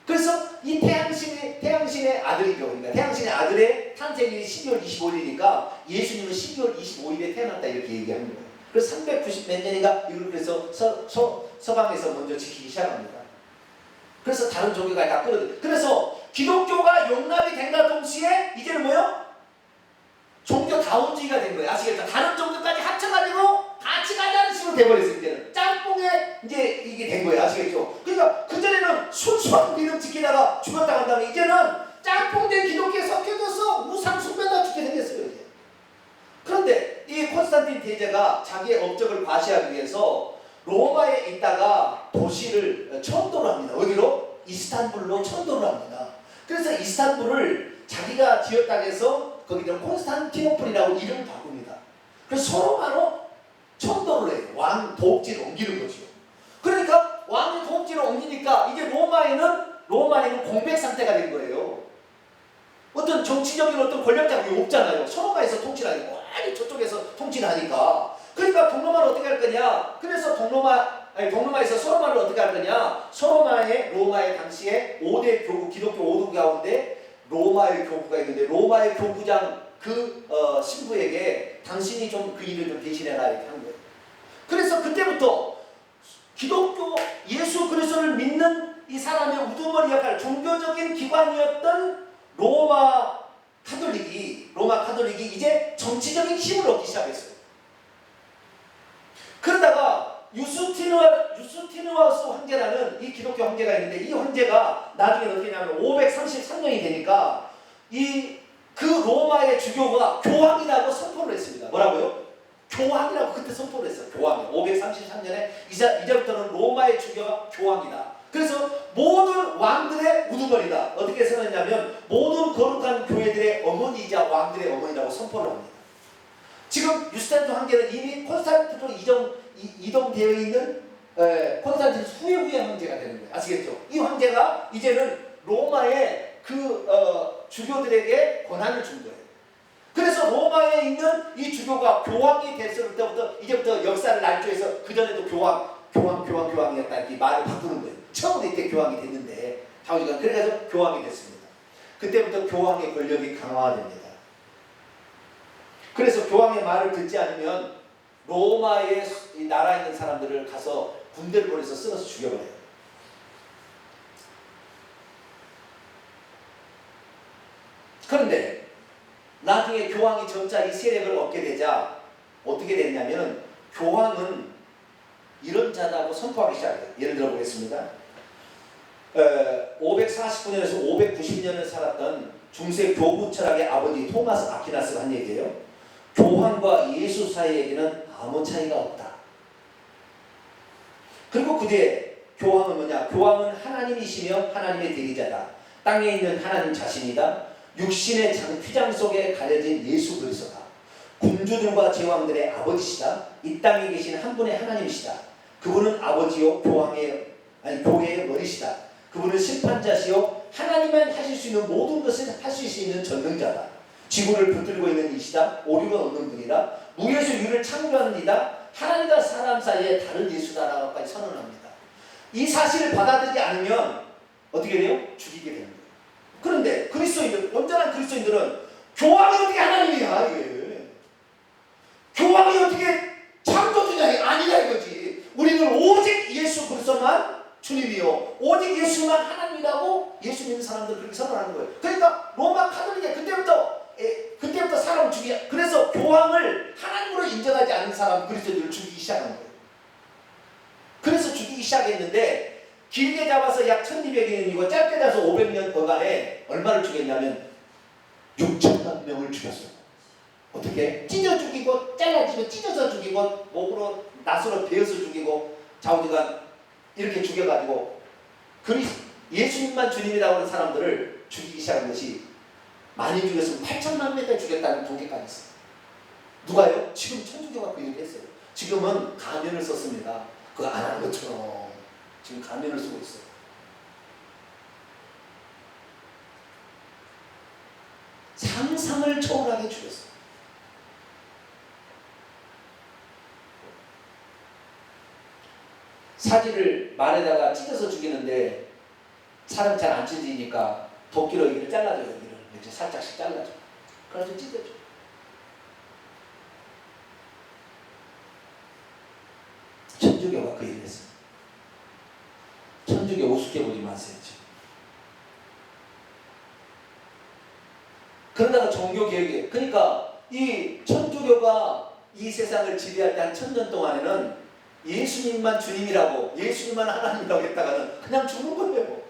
Speaker 1: 그래서 이 태양신의 아들이죠. 그러니까 태양신의 아들의 탄생일이 12월 25일이니까 예수님은 12월 25일에 태어났다 이렇게 얘기하는 거예요. 그래서 390 몇 년인가 이걸 그래서 서방에서 먼저 지키기 시작합니다. 그래서 다른 종교가 다 끌어들여요. 그래서 기독교가 용납이 된과 동시에 이제는 뭐요? 종교다운주의가 된 거예요. 아시겠죠? 다른 종교까지 합쳐가지고 같이 가자는 식으로 돼버렸어요. 이제는 짬뽕에 이제 이게 된 거예요. 아시겠죠? 그러니까 그전에는 순수한 믿음 지키다가 죽었다 간 다음에 이제는 짬뽕된 기독교에 섞여져서 우상 숭배다 죽게 생겼어요. 이제. 그런데 이 콘스탄틴 대제가 자기의 업적을 과시하기 위해서 로마에 있다가 도시를 천도를 합니다. 어디로? 이스탄불로 천도를 합니다. 그래서 이스탄불을 자기가 지었다고 해서 거기는 콘스탄티노플이라고 이름을 바꿉니다. 그래서 서로바로 천도를 해요. 왕 도읍지를 옮기는 거죠. 그러니까 왕의 도읍지를 옮기니까 이제 로마에는 공백 상태가 된 거예요. 어떤 정치적인 어떤 권력자가 없잖아요. 서로마에서 통치하니까 많이 저쪽에서 통치하니까. 그러니까 동로마를 어떻게 할 거냐? 그래서 동로마에서 서로마를 어떻게 할 거냐? 로마의 당시에 5대 교구, 기독교 5대 가운데 로마의 교구가 있는데 로마의 교구장 신부에게 당신이 좀 그 일을 좀 대신해라 이렇게 한 거예요. 그래서 그때부터 기독교 예수 그리스도를 믿는 이 사람의 우두머리 역할, 종교적인 기관이었던 로마 카톨릭이 이제 정치적인 힘을 얻기 시작했어요. 그러다가 유스티누아스 황제라는 이 기독교 황제가 있는데, 이 황제가 나중에 어떻게 하냐면 533년이 되니까 그 로마의 주교가 교황이라고 선포를 했습니다. 뭐라고요? 교황이라고 그때 선포를 했어요. 교황이 533년에 이제부터는 로마의 주교가 교황이다. 그래서 모든 왕들의 우두머리다. 어떻게 생각했냐면 모든 거룩한 교회들의 어머니이자 왕들의 어머니라고 선포를 합니다. 지금 유스티누스 황제는 이미 콘스탄티노로 이동되어 있는 콘스탄티누스 후에 황제가 되는 거예요. 아시겠죠? 이 황제가 이제는 로마의 주교들에게 권한을 준 거예요. 그래서 로마에 있는 이 주교가 교황이 됐을 때부터 이제부터 역사를 날조해서 그전에도 교황이었다 이렇게 말을 바꾸는 거예요. 처음으로 이때 교황이 됐는데 그래서 교황이 됐습니다. 그때부터 교황의 권력이 강화됩니다. 그래서 교황의 말을 듣지 않으면 로마의 이 나라에 있는 사람들을 가서 군대를 보내서 쓸어서 죽여버려요. 그런데 나중에 교황이 점차 이 세력을 얻게 되자 어떻게 됐냐면 교황은 이런 자다고 선포하기 시작해요. 예를 들어 보겠습니다. 549년에서 590년을 살았던 중세 교부 철학의 아버지 토마스 아퀴나스가 한 얘기예요. 교황과 예수 사이에게는 아무 차이가 없다. 그리고 그 뒤에 교황은 뭐냐? 교황은 하나님이시며 하나님의 대리자다. 땅에 있는 하나님 자신이다. 육신의 휘장 속에 가려진 예수 그리스도다. 군주들과 제왕들의 아버지시다. 이 땅에 계신 한 분의 하나님이시다. 그분은 아버지요 교회의 머리시다. 그분은 심판자시요 하나님만 하실 수 있는 모든 것을 하실 수 있는 전능자다. 지구를 붙들고 있는 이시다. 오류가 없는 분이다. 무에서 유를 창조하는 이다. 하나님과 사람 사이에 다른 예수다라고까지 선언합니다. 이 사실을 받아들이지 않으면 어떻게 돼요? 죽이게 되는 거예요. 그런데 그리스도인들, 온전한 그리스도인들은 교황이 어떻게 하나님이야 이게. 교황이 어떻게 창조주냐 아니라 이거지. 우리는 오직 예수 그리스도만 주님이요 오직 예수만 하나님이라고 예수 믿는 사람들 그렇게 선언하는 거예요. 그러니까 로마 카톨릭이 그때부터 사람을 죽이자. 그래서 교황을 하나님으로 인정하지 않는 사람 그리스도인들을 죽이기 시작한 거예요. 그래서 죽이기 시작했는데 길게 잡아서 약 1200년이고 짧게 잡아서 500년 거간에 얼마를 죽였냐면 6천만 명을 죽였어요. 어떻게? 찢어 죽이고 잘라지고 찢어서 죽이고 목으로 낫으로 베어서 죽이고 좌우지간 이렇게 죽여가지고 예수님만 주님이라고 하는 사람들을 죽이기 시작한 것이 많이 죽였으면 8천만 명까지 죽였다는 통계까지 있어요. 누가요? 지금 천주교가 그 얘기를 했어요. 지금은 가면을 썼습니다. 그거 안 하는 것처럼 지금 가면을 쓰고 있어요. 상상을 초월하게 죽였어요. 사지를 말에다가 찢어서 죽이는데 사람 잘 안 찢어지니까 도끼로 여기를 잘라줘요. 여기를 이렇게 살짝씩 잘라줘. 그래서 찢어줘. 천주교가 그 얘기를 했어요. 천주교 우습게 보지 마세요. 그러다가 종교개혁이, 그러니까 이 천주교가 이 세상을 지배할 때 한 1000년 동안에는 예수님만 주님이라고 예수님만 하나님이라고 했다가는 그냥 죽는 거예요.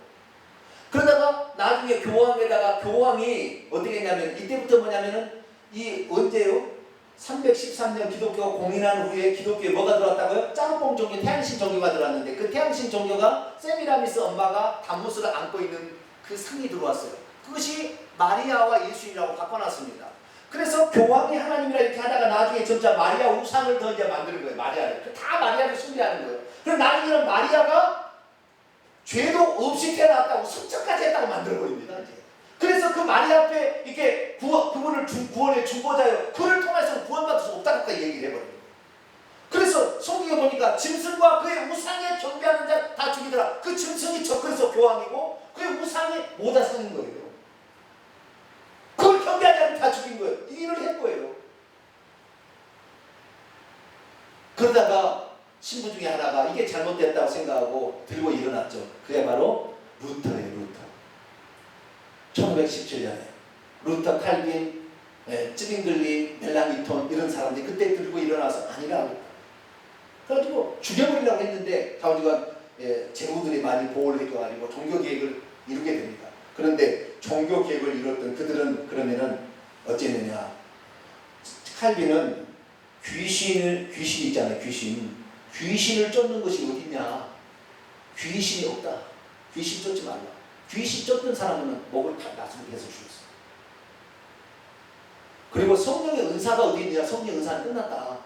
Speaker 1: 그러다가 나중에 교황이 어떻게 했냐면 이때부터 뭐냐면은 이 언제요? 313년 기독교가 공인한 후에 기독교에 뭐가 들어왔다고요? 짬뽕 종교, 태양신 종교가 들어왔는데 그 태양신 종교가 세미라미스 엄마가 담무스를 안고 있는 그 상이 들어왔어요. 그것이 마리아와 예수님이라고 바꿔놨습니다. 그래서 교황이 하나님이라 이렇게 하다가 나중에 점차 마리아 우상을 더 이제 만드는 거예요. 마리아를. 다 마리아를 숭배하는 거예요. 그럼 나중에는 마리아가 죄도 없이 태어났다고 성천까지 했다고 만들어버립니다. 이제. 그래서 그 마리아 앞에 이렇게 그분을 구원의 중보자요. 그를 통해서 구원받을 수 없다고 얘기를 해버려요. 그래서 성경에 보니까 짐승과 그의 우상에 경배하는 자 다 죽이더라. 그 짐승이 그래서 교황이고 그의 우상이 모다상인 거예요. 그걸 경배하지 않으면 다 죽인 거예요. 이 일을 한 거예요. 그러다가 신부 중에 하나가 이게 잘못됐다고 생각하고 들고 일어났죠. 그게 바로 루터예요. 루터. 1517년에 루터, 칼빈, 쯔빙글리, 멜랑이톤 이런 사람들이 그때 들고 일어나서 아니라고 그래가지고 죽여버리려고 했는데 자우지가 제후들이 많이 보호를 해줘가지고 종교개혁을 이루게 됩니다. 그런데 종교개혁을 이뤘던 그들은 그러면은 어쨌느냐, 칼빈은 귀신이 있잖아요. 귀신을 쫓는 것이 어디냐. 귀신이 없다. 귀신 쫓지 말라. 귀신 쫓는 사람은 목을 나중에 해서 죽였어. 그리고 성령의 은사가 어디 있냐. 성령의 은사는 끝났다.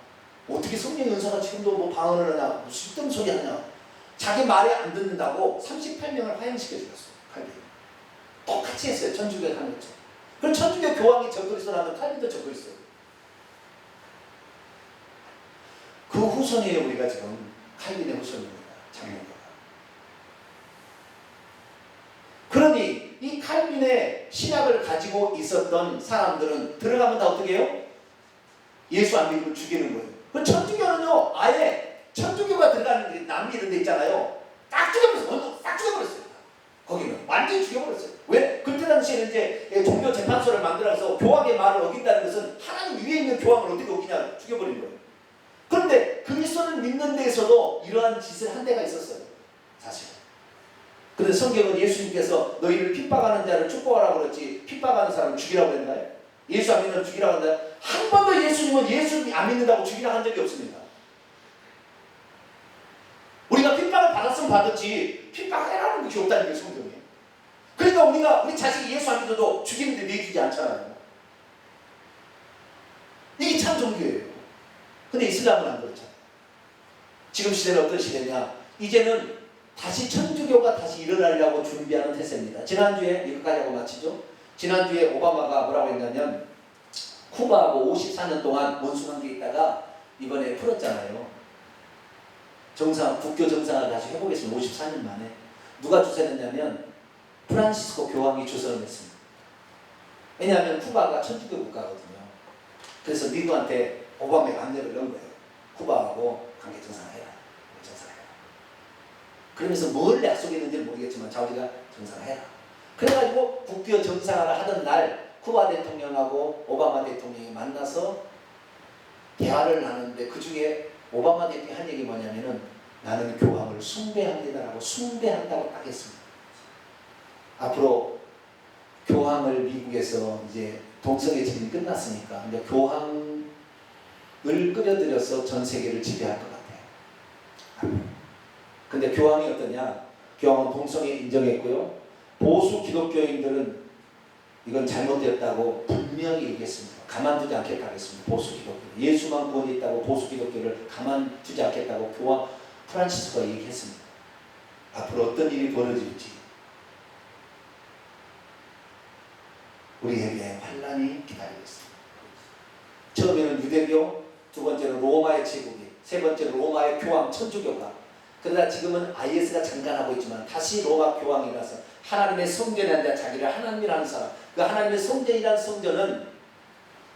Speaker 1: 어떻게 성령의 은사가 지금도 뭐 방언을 하냐, 뭐 쓸데없는 소리 하냐. 자기 말에 안 듣는다고 38명을 화형시켜 죽였어. 칼빈. 똑같이 했어요. 천주교에 하는 거죠. 그럼 천주교 교황이 적그리스도라면 칼빈도 적그리스도. 그 후손이에요. 우리가 지금 칼빈의 후손입니다. 장로가. 그러니 이 칼빈의 신학을 가지고 있었던 사람들은 들어가면 다 어떻게 해요? 예수 안 믿고 죽이는 거예요. 그 천주교는요, 아예 천주교가 들어가는 데 남미 이런 데 있잖아요. 딱 죽여버렸어요. 딱 죽여버렸어요. 거기는 완전히 죽여버렸어요. 왜? 그때 당시에는 이제 종교 재판소를 만들어서 교황의 말을 어긴다는 것은 하나님 위에 있는 교황을 어떻게 어기냐, 죽여버린 거예요. 그런데 그리스도를 믿는 데에서도 이러한 짓을 한 데가 있었어요. 사실. 그런데 성경은 예수님께서 너희를 핍박하는 자를 축복하라고 그랬지 핍박하는 사람을 죽이라고 했나요? 예수 안 믿는 사람을 죽이라고 했나요? 한 번도 예수님은 예수 안 믿는다고 죽이라고 한 적이 없습니다. 우리가 핍박을 받았으면 받았지 핍박해라는 것이 없다는 게 성경이에요. 그러니까 우리 자식이 예수 안 믿어도 죽이는데 내주지 않잖아요. 이게 참 종교예요. 근데 이슬람은 안 그렇잖아요. 지금 시대는 어떤 시대냐? 이제는 다시 천주교가 다시 일어나려고 준비하는 태세입니다. 지난주에 이것까지 하고 마치죠. 지난주에 오바마가 뭐라고 했냐면 쿠바하고 54년 동안 원수관계에 있다가 이번에 풀었잖아요. 국교 정상을 다시 해보겠습니다. 54년 만에. 누가 주선했냐면 프란시스코 교황이 주선을 했습니다. 왜냐하면 쿠바가 천주교 국가거든요. 그래서 미국한테 오바마가 안내를 넣은 거예요. 쿠바하고 관계 정상화해라. 정상화해라. 그러면서 뭘 약속했는지는 모르겠지만 자우지가 정상화해라. 그래가지고 국교 정상화를 하던 날 쿠바 대통령하고 오바마 대통령이 만나서 대화를 하는데 그 중에 오바마 대통령이 한 얘기 뭐냐면은 나는 교황을 숭배합니다라고 숭배한다고 딱 했습니다. 앞으로 교황을 미국에서 이제 동성애 집이 끝났으니까 이제 교황을 끌어들여서 전 세계를 지배할 것 같아요. 근데 교황이 어떠냐? 교황은 동성애 인정했고요. 보수 기독교인들은 이건 잘못되었다고 분명히 얘기했습니다. 가만두지 않겠다고 했습니다. 보수 기독교. 예수만 구원이 있다고 보수 기독교를 가만두지 않겠다고 교황 프란시스코가 얘기했습니다. 앞으로 어떤 일이 벌어질지 우리에게 환란이 기다리고 있습니다. 처음에는 유대교, 두 번째는 로마의 제국이, 세 번째는 로마의 교황 천주교가, 그러다 지금은 IS가 장관하고 있지만 다시 로마 교황이라서 하나님의 성전에 앉아 자기를 하나님이라는 사람, 그 하나님의 성전이라는 성전은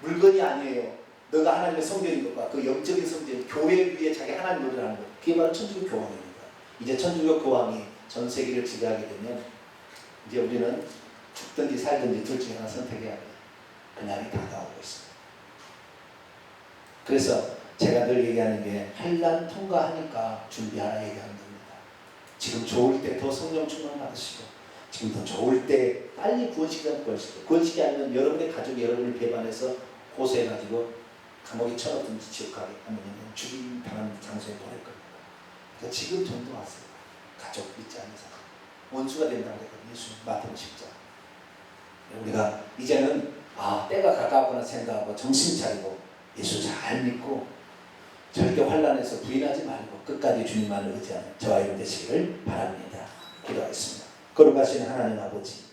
Speaker 1: 물건이 아니에요. 너가 하나님의 성전인 것과 그 영적인 성전, 교회 위에 자기 하나님 노래하는 것, 그게 바로 천주교 교황입니다. 이제 천주교 교황이 전 세계를 지배하게 되면 이제 우리는 죽든지 살든지 둘 중에 하나 선택해야 돼요. 그날이 다가오고 있습니다. 그래서 제가 늘 얘기하는 게 환난 통과하니까 준비하라 얘기하는 겁니다. 지금 좋을 때 더 성령 충만 받으시고 지금 더 좋을 때 빨리 구원시키자면 구원시키고, 구원시키지 않으면 여러분의 가족이 여러분을 배반해서 고소해가지고 감옥에 쳐넣든지 지옥하게 하면 죽임 당하는 장소에 보낼 겁니다. 그러니까 지금 정도 왔어요. 가족 믿지 않는 사람 원수가 된다고 했거든요. 예수 마태복음 10장. 우리가 이제는 때가 가까웠구나 생각하고 정신 차리고 예수 잘 믿고 절대 환난에서 부인하지 말고 끝까지 주님만을 의지하는 저와 여러분 되시기를 바랍니다. 기도하겠습니다. 거룩하신 하나님 아버지,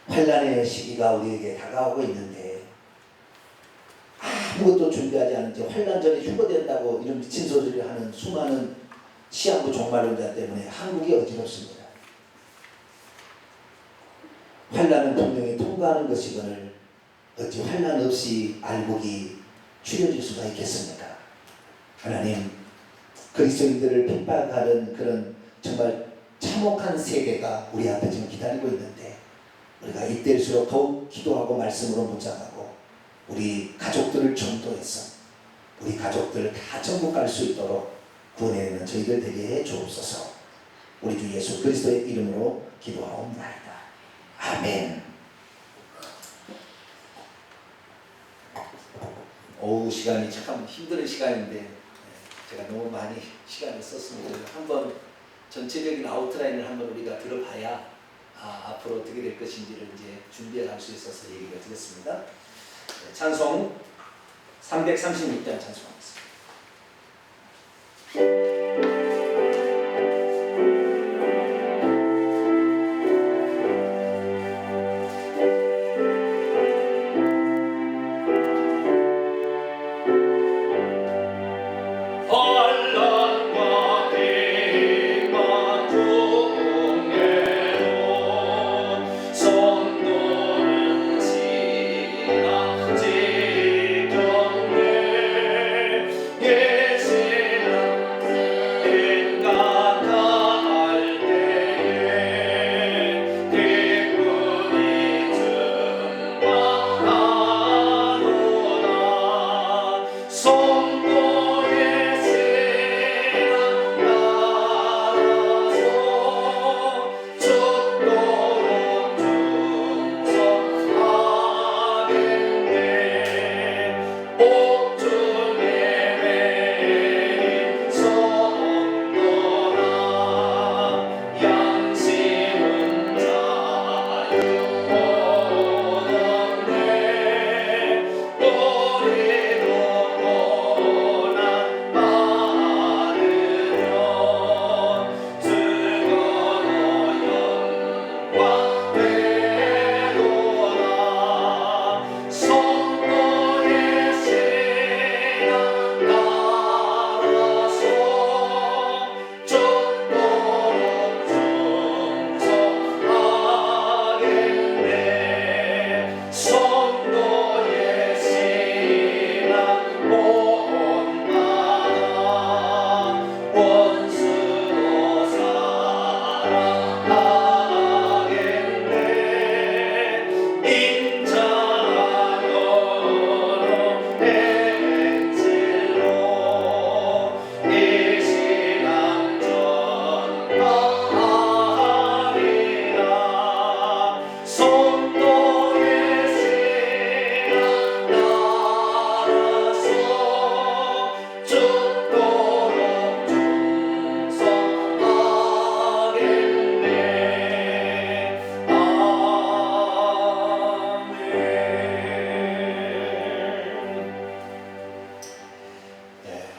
Speaker 1: 환난의 시기가 우리에게 다가오고 있는데 아무것도 준비하지 않은 채 환난 전에 휴거된다고 이런 미친 소리를 하는 수많은 시한부 종말론자 때문에 한국이 어지럽습니다. 환난은 분명히 통과하는 것이거늘 어찌 환난 없이 알곡이 추려질 수가 있겠습니까? 하나님, 그리스도인들을 핍박하는 그런 정말 참혹한 세계가 우리 앞에 지금 기다리고 있는데, 우리가 이때일수록 더욱 기도하고 말씀으로 묻장하고 우리 가족들을 전도해서 우리 가족들 다 천국 갈 수 있도록 구원해내는 저희들 되게 해 주옵소서. 우리 주 예수 그리스도의 이름으로 기도하옵나이다. 아멘. 오후 시간이 참 힘든 시간인데 제가 너무 많이 시간을 썼습니다. 한번 전체적인 아웃라인을 한번 우리가 들어봐야 앞으로 어떻게 될 것인지를 이제 준비해 갈 수 있어서 얘기를 드렸습니다. 찬송 336장 찬송하겠습니다.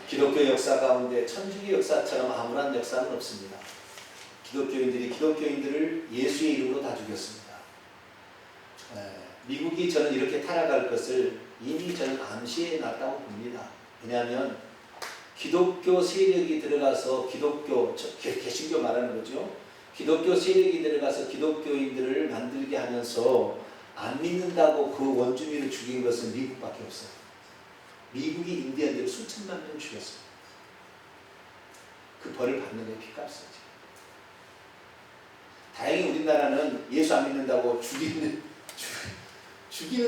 Speaker 1: 기독교 역사 가운데 천주교 역사처럼 암울한 역사는 없습니다. 기독교인들이 기독교인들을 예수의 이름으로 다 죽였습니다. 미국이 저는 이렇게 타락할 것을 이미 저는 암시해 놨다고 봅니다. 왜냐하면 기독교 세력이 들어가서 개신교 말하는 거죠. 기독교 세력이 들어가서 기독교인들을 만들게 하면서 안 믿는다고 그 원주민을 죽인 것은 미국밖에 없어요. 미국이 인디언들을 수천만 명 죽였어요. 그 벌을 받는 게 피값이었죠. 다행히 우리나라는 예수 안 믿는다고 죽이는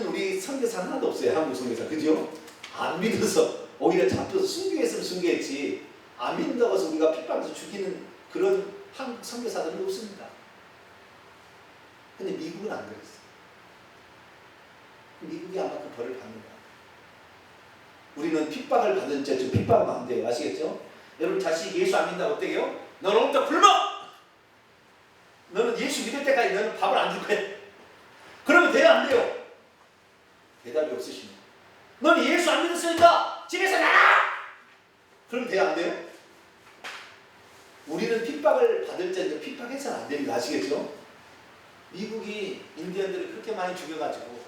Speaker 1: 우리 선교사 하나도 없어요. 한국 선교사. 그죠? 안 믿어서 오히려 잡혀서 순교했으면 순교했지, 안 믿는다고 해서 우리가 핍박해서 죽이는 그런 한국 선교사들은 없습니다. 근데 미국은 안 그랬어요. 미국이 아마 그 벌을 받는 거야. 우리는 핍박을 받은 죄, 핍박하면 안 돼요. 아시겠죠? 여러분 자식이 예수 안 믿는다고 어떻게 해요? 너는 오늘부터 굶어! 너는 예수 믿을 때까지 너는 밥을 안 줄 거야. 그러면 돼요? 안 돼요? 대답이 없으시네. 너는 예수 안 믿었으니까 집에서 나가! 그럼 돼요? 안 돼요? 우리는 핍박을 받을 때는 핍박해서는 안 됩니다. 아시겠죠? 미국이 인디언들을 그렇게 많이 죽여가지고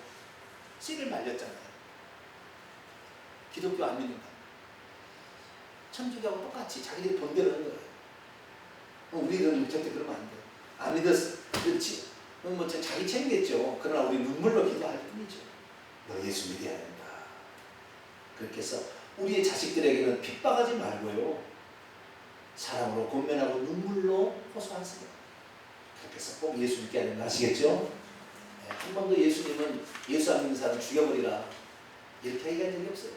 Speaker 1: 씨를 말렸잖아요. 기독교 안 믿는다. 천주교하고 똑같이 자기들이 본대로 하는 거예요. 우리는 절대 그러면 안 돼요. 안 믿었어. 그렇지. 뭐 자기 책임겠죠. 그러나 우리 눈물로 기도할 뿐이죠. 너 예수 믿어야 된다. 그렇게 해서 우리의 자식들에게는 핍박하지 말고요, 사랑으로 권면하고 눈물로 호소하세요. 그렇게 해서 꼭 예수 믿게 하는 거 아시겠죠? 한 번도 예수님은 예수 안 믿는 사람 죽여버리라 이렇게 얘기한 적이 없어요.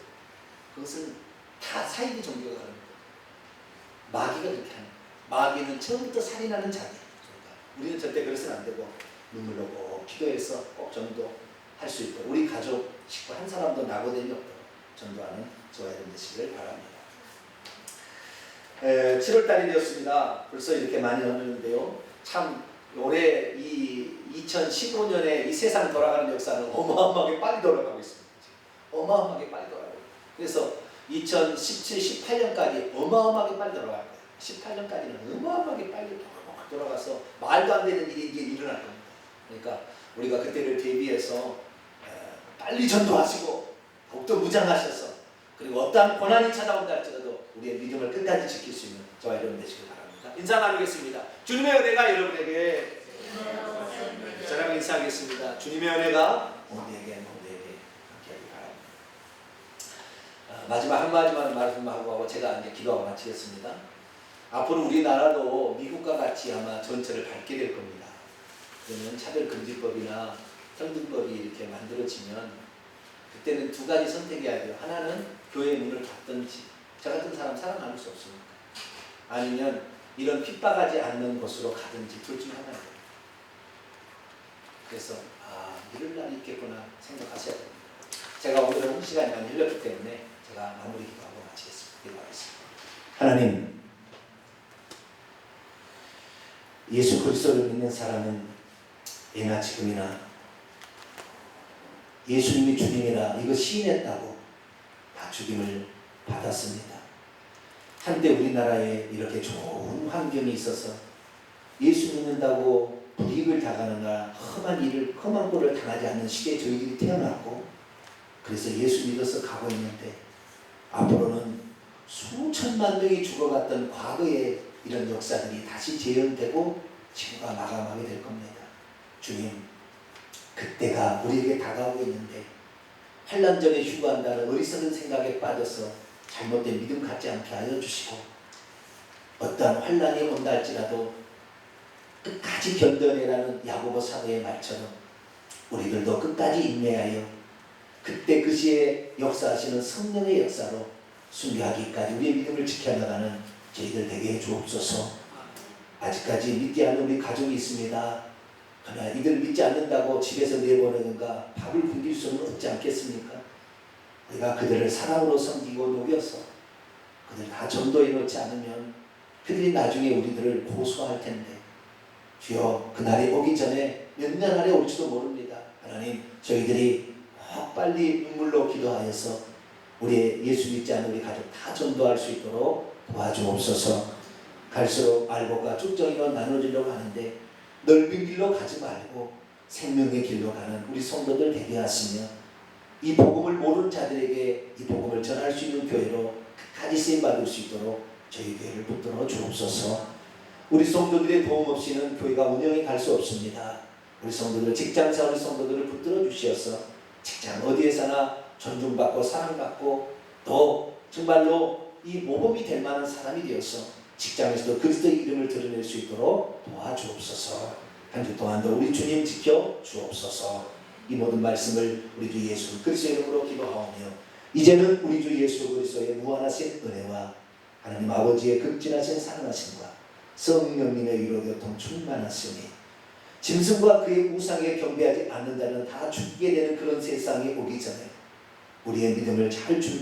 Speaker 1: 그것은 다 사이비 종교가 하는 거예요. 마귀가 그렇게 하는 거예요. 마귀는 처음부터 살인하는 자예요. 우리는 절대 그래서는 안 되고 눈물로 꼭 기도해서 꼭 전도할 수 있도록, 우리 가족 식구 한 사람도 낙오됨이 없도록 전도하는 저와 여러분 되시기를 바랍니다. 7월달이 되었습니다. 벌써 이렇게 많이 넘었는데요. 참 올해 이 2015년에 이 세상 돌아가는 역사는 어마어마하게 빨리 돌아가고 있습니다. 어마어마하게 빨리 돌아가고 있습니다. 그래서 2017, 18년까지 어마어마하게 빨리 돌아갈 거예요. 18년까지는 어마어마하게 빨리 돌아가서 말도 안 되는 일이 이제 일어날 겁니다. 그러니까 우리가 그때를 대비해서 빨리 전도하시고 더욱더 무장하셔서, 그리고 어떠한 고난이 찾아온다 할지라도 우리의 믿음을 끝까지 지킬 수 있는 저와 여러분 되시길 바랍니다. 인사 나누겠습니다. 주님의 은혜가 여러분에게, 저랑 인사하겠습니다. 주님의 은혜가 우리에게 함께하기 바랍니다. 마지막 한마디만 말씀하고 제가 이제 기도하고 마치겠습니다. 앞으로 우리나라도 미국과 같이 아마 전철을 밟게 될 겁니다. 그러면 차별금지법이나 평등법이 이렇게 만들어지면 그때는 두 가지 선택해야 돼요. 하나는 교회 문을 닫든지, 저 같은 사람 살아남을 수 없으니까, 아니면 이런 핍박하지 않는 곳으로 가든지, 둘 중에 하나예요. 그래서 이럴 날이 있겠구나 생각하셔야 됩니다. 제가 오늘은 시간이 많이 흘렀기 때문에 제가 마무리 기도하고 마치겠습니다. 기도하겠습니다. 하나님, 예수 그리스도를 믿는 사람은 예나 지금이나 예수님이 주님이라 이거 시인했다고 다 죽임을 받았습니다. 한때 우리나라에 이렇게 좋은 환경이 있어서 예수 믿는다고 불이익을 당하느냐, 험한 꼴을 당하지 않는 시대에 저희들이 태어났고, 그래서 예수 믿어서 가고 있는데 앞으로는 수천만 명이 죽어갔던 과거의 이런 역사들이 다시 재현되고 지구가 마감하게 될 겁니다. 주님, 그때가 우리에게 다가오고 있는데 환난 전에 휴가한다는 어리석은 생각에 빠져서 잘못된 믿음 갖지 않게 하여 주시고, 어떠한 환난이 온다 할지라도 끝까지 견뎌내라는 야고보 사도의 말처럼 우리들도 끝까지 인내하여 그때 그 시에 역사하시는 성령의 역사로 순교하기까지 우리의 믿음을 지켜나가는 저희들 되게 해 주옵소서. 아직까지 믿지 않는 우리 가족이 있습니다. 그러나 이들 믿지 않는다고 집에서 내보내는가 밥을 굶길 수는 없지 않겠습니까? 우리가 그들을 사랑으로 섬기고 녹여서 그들 다 전도해 놓지 않으면 그들이 나중에 우리들을 고소할 텐데, 주여 그날이 오기 전에 몇 년 안에 올지도 모릅니다. 하나님, 저희들이 빨리 눈물로 기도하여서 우리의 예수 믿지 않는 우리 가족 다 전도할 수 있도록 도와주옵소서. 갈수록 알곡과 쭉정이로 나눠지려고 하는데 넓은 길로 가지 말고 생명의 길로 가는 우리 성도들 되게 하시며, 이 복음을 모르는 자들에게 이 복음을 전할 수 있는 교회로 끝까지 쓰임받을 수 있도록 저희 교회를 붙들어 주옵소서. 우리 성도들의 도움 없이는 교회가 운영이 갈 수 없습니다. 우리 성도들, 직장사 우리 성도들을 붙들어 주시어서 직장 어디에서나 존중받고 사랑받고 또 정말로 이 모범이 될 만한 사람이 되어서 직장에서도 그리스도의 이름을 드러낼 수 있도록 도와주옵소서. 한 주 동안도 우리 주님 지켜 주옵소서. 이 모든 말씀을 우리 주 예수 그리스도의 이름으로 기도하오며, 이제는 우리 주 예수 그리스도의 무한하신 은혜와 하나님 아버지의 극진하신 사랑하심과 성령님의 위로 교통 충만하시니 짐승과 그의 우상에 경배하지 않는 자는 다 죽게 되는 그런 세상이 오기 전에 우리의 믿음을 잘 준비